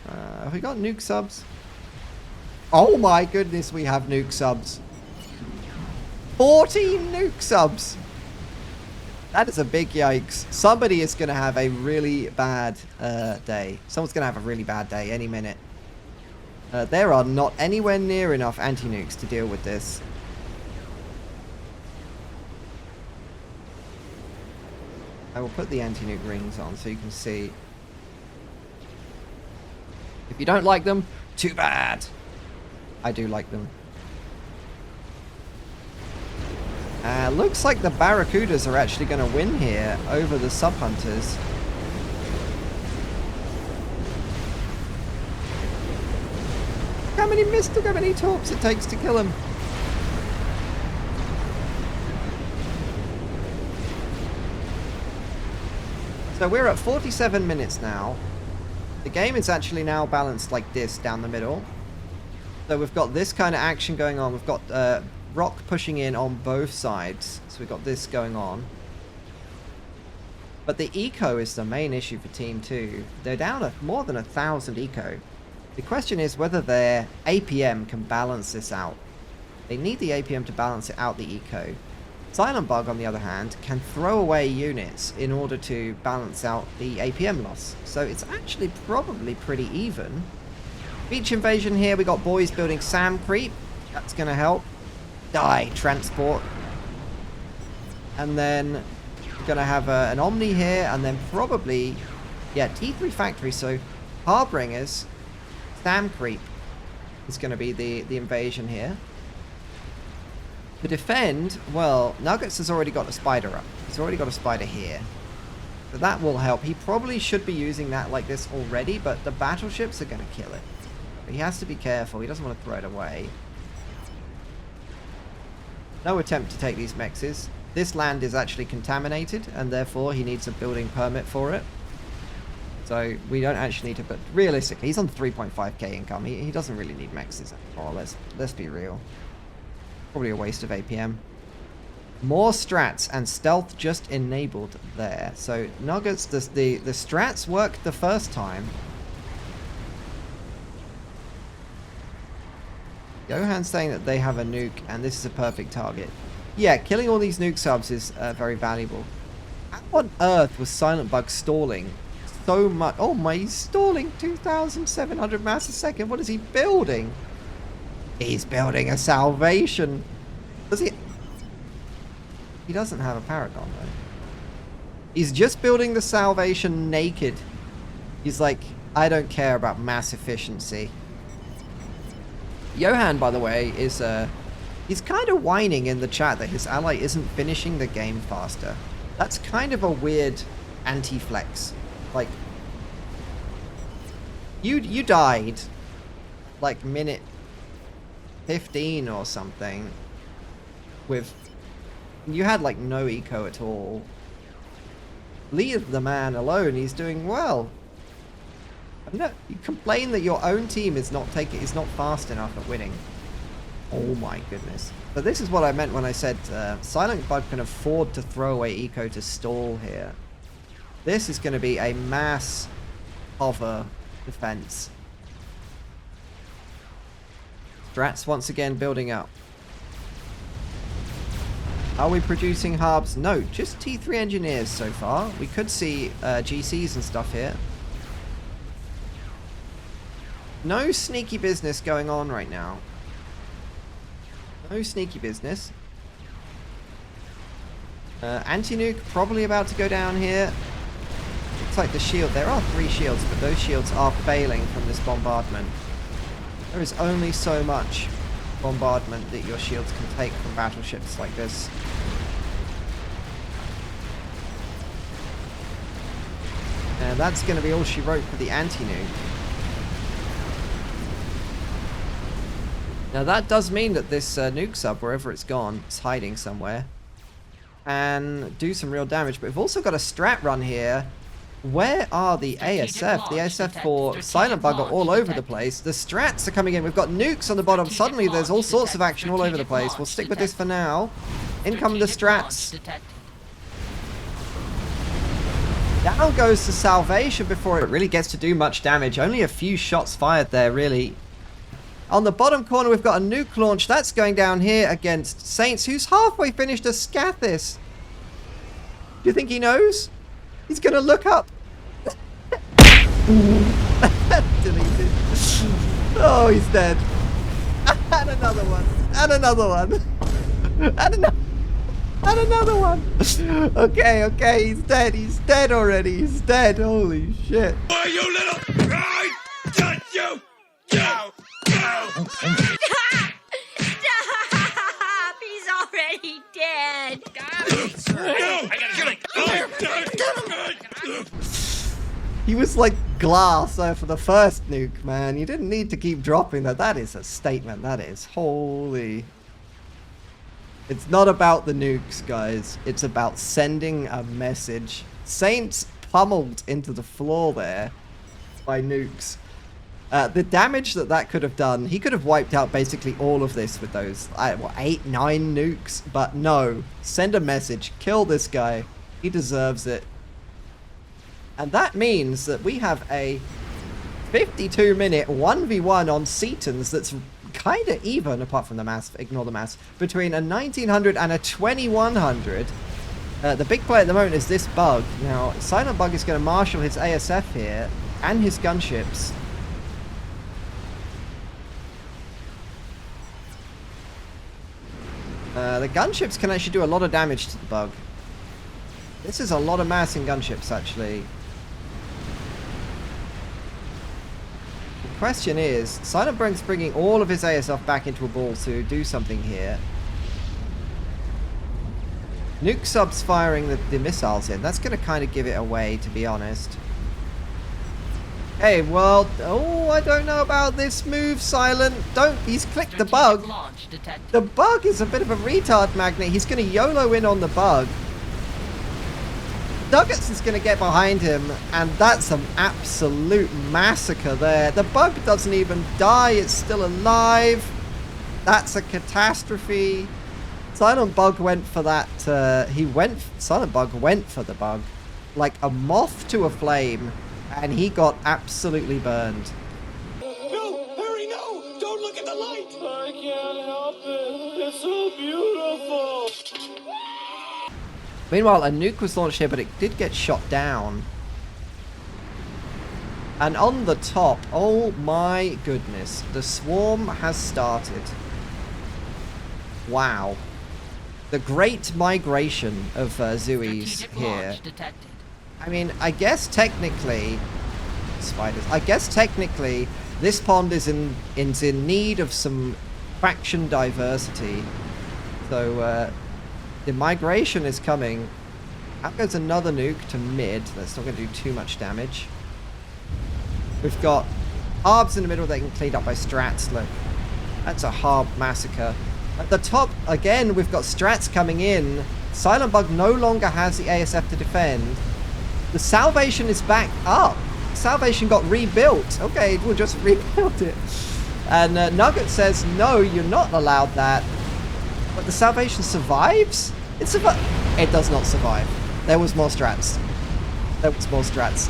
Have we got nuke subs? Oh my goodness, we have nuke subs. 14 nuke subs. That is a big yikes. Somebody is going to have a really bad day. Someone's going to have a really bad day any minute. There are not anywhere near enough anti-nukes to deal with this. I will put the anti-nuke rings on so you can see. If you don't like them, too bad. I do like them. Looks like the Barracudas are actually going to win here over the Sub-Hunters. Look how many missed, look how many torps it takes to kill him. So we're at 47 minutes now. The game is actually now balanced like this down the middle. So we've got this kind of action going on. We've got Rock pushing in on both sides. So we've got this going on. But the eco is the main issue for Team 2. They're down at more than 1,000 eco. The question is whether their APM can balance this out. They need the APM to balance it out, the eco. Silent Bug, on the other hand, can throw away units in order to balance out the APM loss. So it's actually probably pretty even. Beach invasion here. We got boys building Sam Creep. That's going to help. Die transport. And then we're going to have an Omni here, and then probably, yeah, T3 factory. So Harbringers, Sam Creep is going to be the invasion here. To defend, well, Nuggets has already got a spider up. He's already got a spider here. So that will help. He probably should be using that like this already, but the battleships are going to kill it. But he has to be careful. He doesn't want to throw it away. No attempt to take these mexes. This land is actually contaminated, and therefore he needs a building permit for it. So we don't actually need to, but realistically, he's on 3.5k income. He doesn't really need mexes anymore, let's be real. Probably a waste of APM. More strats and stealth just enabled there. So Nuggets, the strats worked the first time. Johan's saying that they have a nuke and this is a perfect target. Yeah, killing all these nuke subs is very valuable. How on earth was Silent Bug stalling so much? Oh my, he's stalling 2,700 mass a second. What is he building? He's building a salvation. Does he? He doesn't have a Paragon though. He's just building the salvation naked. He's like, I don't care about mass efficiency. Johan, by the way, is he's kind of whining in the chat that his ally isn't finishing the game faster. That's kind of a weird anti-flex. Like, you died like minute 15 or something with, you had like no eco at all. Leave the man alone, he's doing well. No, you complain that your own team is not fast enough at winning. Oh my goodness. But this is what I meant when I said Silent Bug can afford to throw away eco to stall here. This is going to be a mass hover defense. Strats once again building up. Are we producing hubs? No, just T3 engineers so far. We could see GCs and stuff here. No sneaky business going on right now. No sneaky business. Anti-nuke probably about to go down here. Looks like the shield. There are 3 shields, but those shields are failing from this bombardment. There is only so much bombardment that your shields can take from battleships like this. And that's going to be all she wrote for the anti-nuke. Now that does mean that this nuke sub, wherever it's gone, is hiding somewhere. And do some real damage. But we've also got a strat run here. Where are the ASF? The ASF for Silent Bug are all over the place. The strats are coming in. We've got nukes on the bottom. Suddenly there's all sorts of action all over the place. We'll stick with this for now. In come the strats. Down goes the salvation before it really gets to do much damage. Only a few shots fired there, really. On the bottom corner, we've got a nuke launch. That's going down here against Saints, who's halfway finished a Scathis. Do you think he knows? He's going to look up. Deleted. Oh, he's dead. And another one. And another one. And another one. Okay, okay, he's dead. He's dead already. He's dead. Holy shit. Why, you little... I got you! Stop! He's already dead. He was like glass for the first nuke, man. You didn't need to keep dropping that. That is a statement. That is holy. It's not about the nukes, guys. It's about sending a message. Saints pummeled into the floor there by nukes. The damage that could have done, he could have wiped out basically all of this with those, what, 8, 9 nukes? But no, send a message, kill this guy, he deserves it. And that means that we have a 52-minute 1v1 on Setons that's kind of even, apart from the mass, ignore the mass, between a 1900 and a 2100. The big play at the moment is this Bug. Now, Silent Bug is going to marshal his ASF here, and his gunships. The gunships can actually do a lot of damage to the Bug. This is a lot of mass in gunships, actually. The question is, Silent Bug's bringing all of his ASF back into a ball to do something here. Nuke subs firing the missiles in. That's going to kind of give it away, to be honest. Hey, well, oh, I don't know about this move, Silent. He's clicked the Bug. The Bug is a bit of a retard magnet. He's going to YOLO in on the Bug. Nuggets is going to get behind him, and that's an absolute massacre there. The bug doesn't even die. It's still alive. That's a catastrophe. Silent Bug went for that. Silent Bug went for the bug like a moth to a flame, and he got absolutely burned. No! Hurry, no! Don't look at the light! I can't help it. It's so beautiful. Meanwhile, a nuke was launched here, but it did get shot down. And on the top, oh my goodness, the swarm has started. Wow. The great migration of Zuis here. I mean, I guess technically... Spiders. I guess technically, this pond is in need of some faction diversity. So, the migration is coming. Out goes another nuke to mid. That's not going to do too much damage. We've got Harbs in the middle that can clean up by strats. Look, that's a Harb massacre. At the top, again, we've got strats coming in. Silent Bug no longer has the ASF to defend. The Salvation is back up. Salvation got rebuilt. Okay, we'll just rebuild it. And Nugget says, no, you're not allowed that. But the Salvation survives? It does not survive. There was more strats. There was more strats.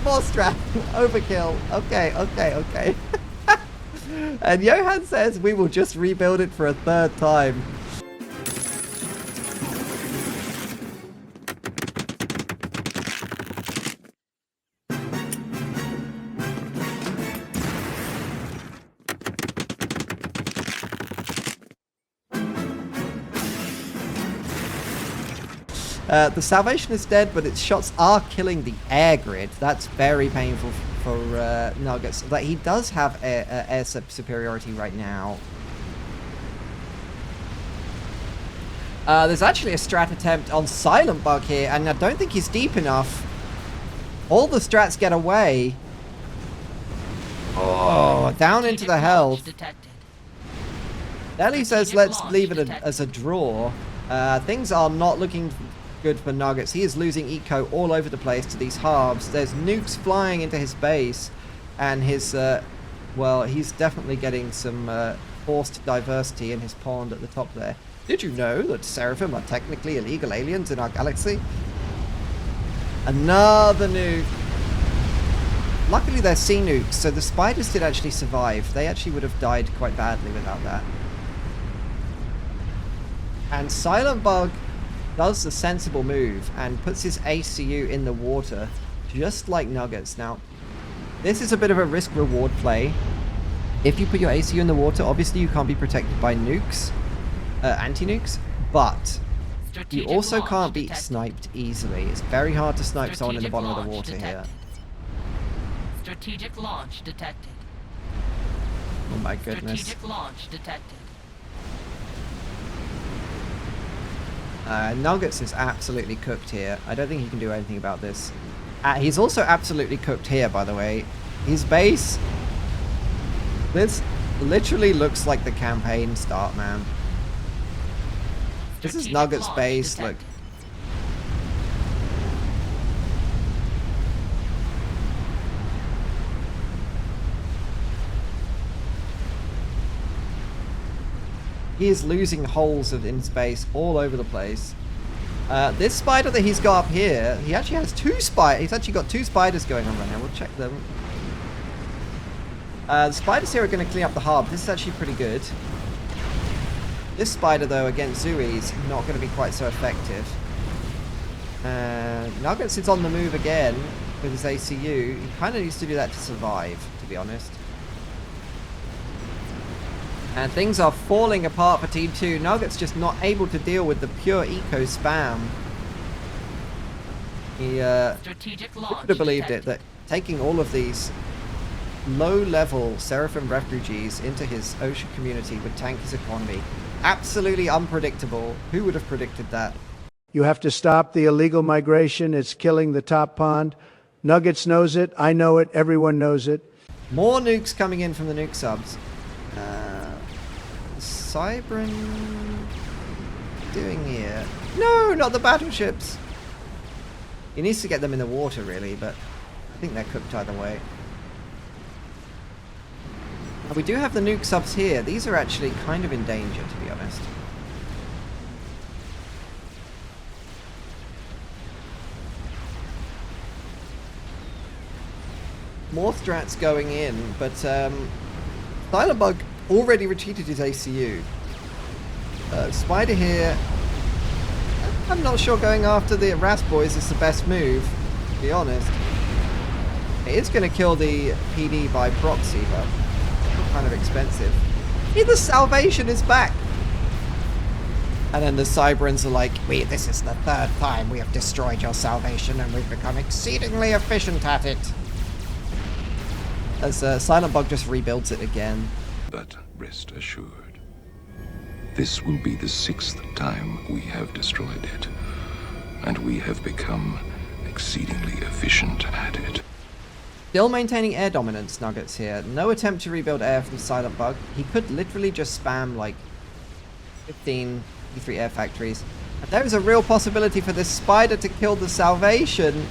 More strats. Overkill. Okay. And Johan says we will just rebuild it for a third time. The Salvation is dead, but its shots are killing the air grid. That's very painful for Nuggets. But he does have air superiority right now. There's actually a strat attempt on Silent Bug here, and I don't think he's deep enough. All the strats get away. Oh, down into the health. Nelly says let's leave it as a draw. Things are not looking good for Nuggets. He is losing eco all over the place to these Harbs. There's nukes flying into his base, and his, well, he's definitely getting some forced diversity in his pond at the top there. Did you know that Seraphim are technically illegal aliens in our galaxy? Another nuke. Luckily they're sea nukes, so the spiders did actually survive. They actually would have died quite badly without that. And Silent Bug does the sensible move and puts his ACU in the water, just like Nuggets. Now, this is a bit of a risk-reward play. If you put your ACU in the water, obviously you can't be protected by nukes, anti-nukes, but you also can't be sniped easily. It's very hard to snipe someone in the bottom of the water here. Strategic launch detected. Oh my goodness. Strategic launch detected. Nuggets is absolutely cooked here. I don't think he can do anything about this. He's also absolutely cooked here, by the way. His base... This literally looks like the campaign start, man. This is Nuggets' base. Look. He is losing holes in space all over the place. This spider that he's got up here, he actually has two spiders. He's actually got two spiders going on right now. We'll check them. The spiders here are going to clean up the hub. This is actually pretty good. This spider, though, against Zui's, not going to be quite so effective. Nuggets is on the move again with his ACU. He kind of needs to do that to survive, to be honest. And things are falling apart for Team 2. Nuggets just not able to deal with the pure eco spam. He could have believed it, that taking all of these low-level Seraphim refugees into his ocean community would tank his economy. Absolutely unpredictable. Who would have predicted that? You have to stop the illegal migration. It's killing the top pond. Nuggets knows it. I know it. Everyone knows it. More nukes coming in from the nuke subs. Cybran doing here? No, not the battleships. He needs to get them in the water, really, but I think they're cooked either way. And we do have the nuke subs here. These are actually kind of in danger, to be honest. More strats going in, but Silent Bug already retreated his ACU. Spider here, I'm not sure going after the Ras Boys is the best move, to be honest. It is going to kill the PD by proxy, but kind of expensive. Hey, the Salvation is back! And then the Cybrans are like, this is the 3rd time we have destroyed your Salvation and we've become exceedingly efficient at it. As Silent Bug just rebuilds it again. But rest assured, this will be the 6th time we have destroyed it, and we have become exceedingly efficient at it. Still maintaining air dominance, Nuggets here. No attempt to rebuild air from Silent Bug. He could literally just spam like 15 E3 air factories. And there is a real possibility for this Spider to kill the Salvation.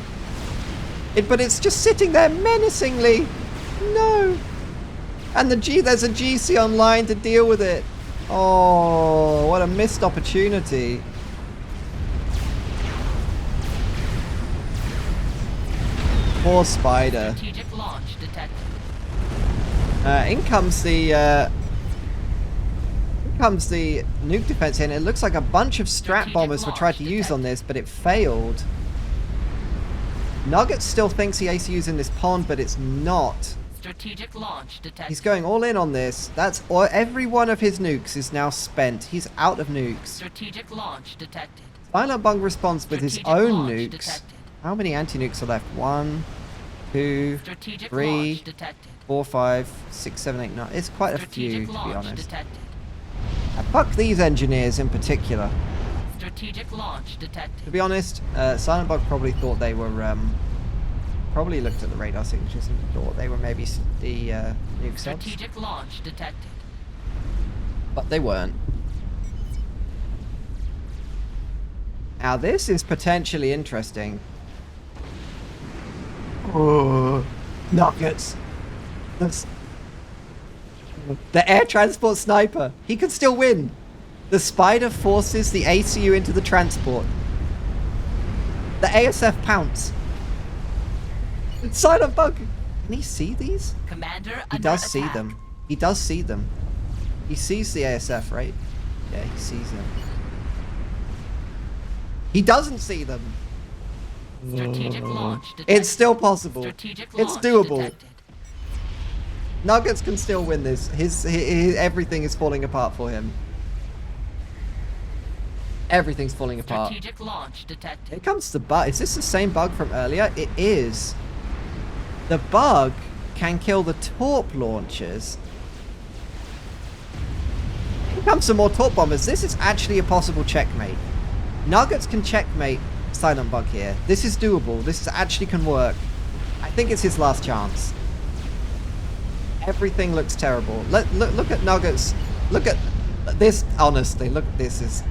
But it's just sitting there menacingly. No. And there's a GC online to deal with it. Oh, what a missed opportunity. Poor Spider. Strategic launch detected. In comes the nuke defense here, and it looks like a bunch of strat bombers were tried to use on this, but it failed. Nugget still thinks the ACU's in this pond, but it's not. Strategic launch detected. He's going all in on this. Every one of his nukes is now spent. He's out of nukes. Strategic launch detected. Silent Bug responds with his own nukes. Detected. How many anti-nukes are left? 1, 2, 3, 4, 5, 6, 7, 8, 9. It's quite a few, to be honest. Fuck these engineers in particular. Strategic launch detected. To be honest, Silent Bug probably thought they were probably looked at the radar signatures and thought they were maybe the nuke subs. Strategic launch detected. But they weren't. Now this is potentially interesting. Oh, Nuggets. The air transport sniper. He can still win. The Spider forces the ACU into the transport. The ASF pounce. Silent Bug. Can he see these? Commander, he does see them. He does see them. He sees the ASF, right? Yeah, he sees them. He doesn't see them. Strategic launch detected. It's still possible. Strategic it's launch doable. Detected. Nuggets can still win this. His everything is falling apart for him. Everything's falling apart. Strategic launch detected. Here comes the bug. Is this the same bug from earlier? It is. The bug can kill the torp launchers. Here comes some more torp bombers. This is actually a possible checkmate. Nuggets can checkmate Silent Bug here. This is doable. This actually can work. I think it's his last chance. Everything looks terrible. Look at Nuggets. Look at this. Honestly, look at this.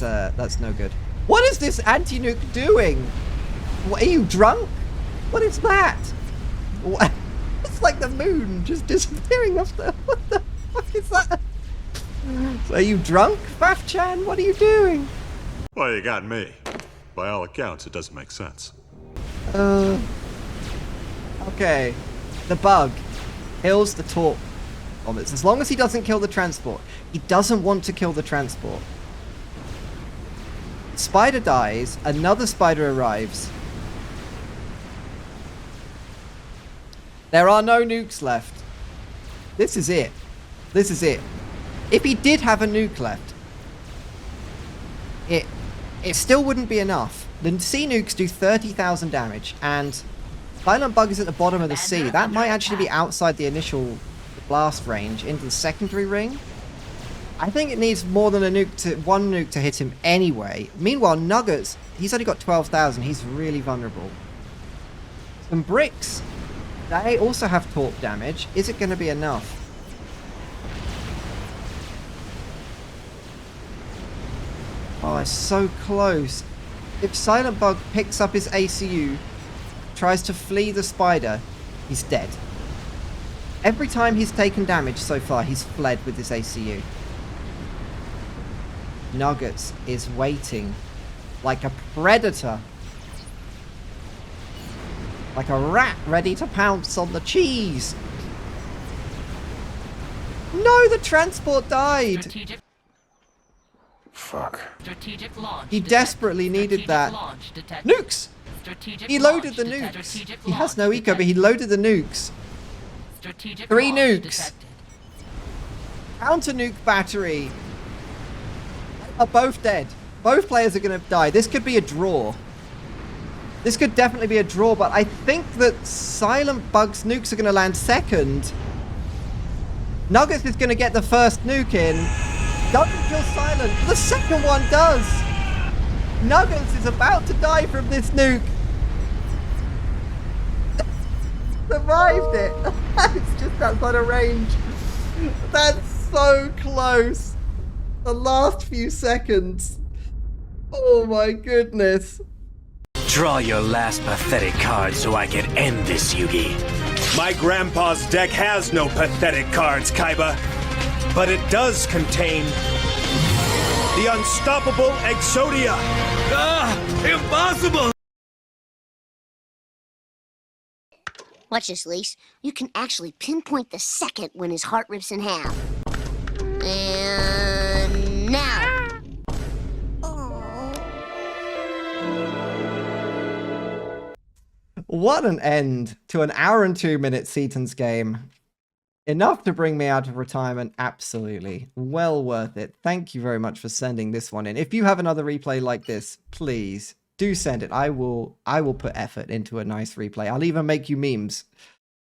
That's no good. What is this anti-nuke doing? What, are you drunk? What is that? What? It's like the moon just disappearing off the... What the fuck is that? So are you drunk, Faf-chan? What are you doing? Well, you got me. By all accounts, it doesn't make sense. Okay. The bug kills the torp bombers. As long as he doesn't kill the transport. He doesn't want to kill the transport. Spider dies. Another spider arrives. There are no nukes left. This is it. This is it. If he did have a nuke left, it still wouldn't be enough. The sea nukes do 30,000 damage, and Silent Bug is at the bottom of the sea. That might actually be outside the initial blast range into the secondary ring. I think it needs more than one nuke to hit him anyway. Meanwhile, Nuggets, he's only got 12,000. He's really vulnerable. Some bricks. They also have torp damage. Is it going to be enough? Oh, it's so close. If Silent Bug picks up his ACU, tries to flee the spider, he's dead. Every time he's taken damage so far, he's fled with his ACU. Nuggets is waiting like a predator. Like a rat ready to pounce on the cheese. No, the transport died. Fuck. Strategic launch He desperately needed that. Nukes! He loaded the nukes. He has no eco, but he loaded the nukes. 3 nukes. Counter nuke battery. Are both dead. Both players are going to die. This could be a draw. This could definitely be a draw, but I think that Silent Bug's nukes are going to land second. Nuggets is going to get the first nuke in. Doesn't kill Silent. The second one does. Nuggets is about to die from this nuke. Survived it. It's just outside of range. That's so close. The last few seconds. Oh my goodness. Draw your last pathetic card so I can end this, Yugi. My grandpa's deck has no pathetic cards, Kaiba. But it does contain the unstoppable Exodia. Ah, impossible! Watch this, Lise. You can actually pinpoint the second when his heart rips in half. And now. What an end to an hour and 2 minute Seaton's game. Enough to bring me out of retirement. Absolutely. Well worth it. Thank you very much for sending this one in. If you have another replay like this, please do send it. I will put effort into a nice replay. I'll even make you memes.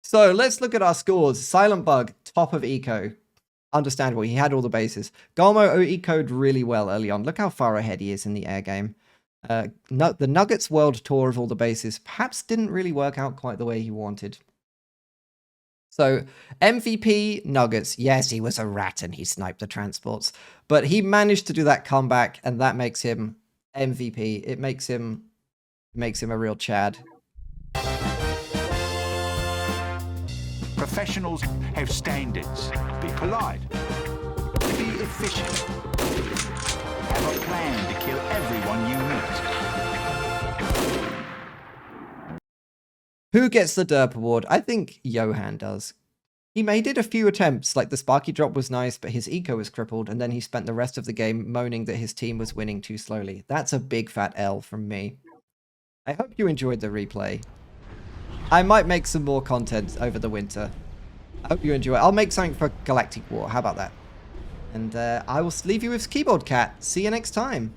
So let's look at our scores. Silent Bug, top of eco. Understandable. He had all the bases. Golmo eco'd really well early on. Look how far ahead he is in the air game. The Nuggets world tour of all the bases perhaps didn't really work out quite the way he wanted. So MVP Nuggets, yes, he was a rat and he sniped the transports, but he managed to do that comeback, and that makes him MVP. It makes him a real Chad. Professionals have standards. Be polite. Be efficient. Have a plan to kill everyone you meet. Who gets the Derp Award? I think Johan does. He did a few attempts, like the Sparky drop was nice, but his eco was crippled, and then he spent the rest of the game moaning that his team was winning too slowly. That's a big fat L from me. I hope you enjoyed the replay. I might make some more content over the winter. I hope you enjoy it. I'll make something for Galactic War. How about that? And I will leave you with Keyboard Cat. See you next time.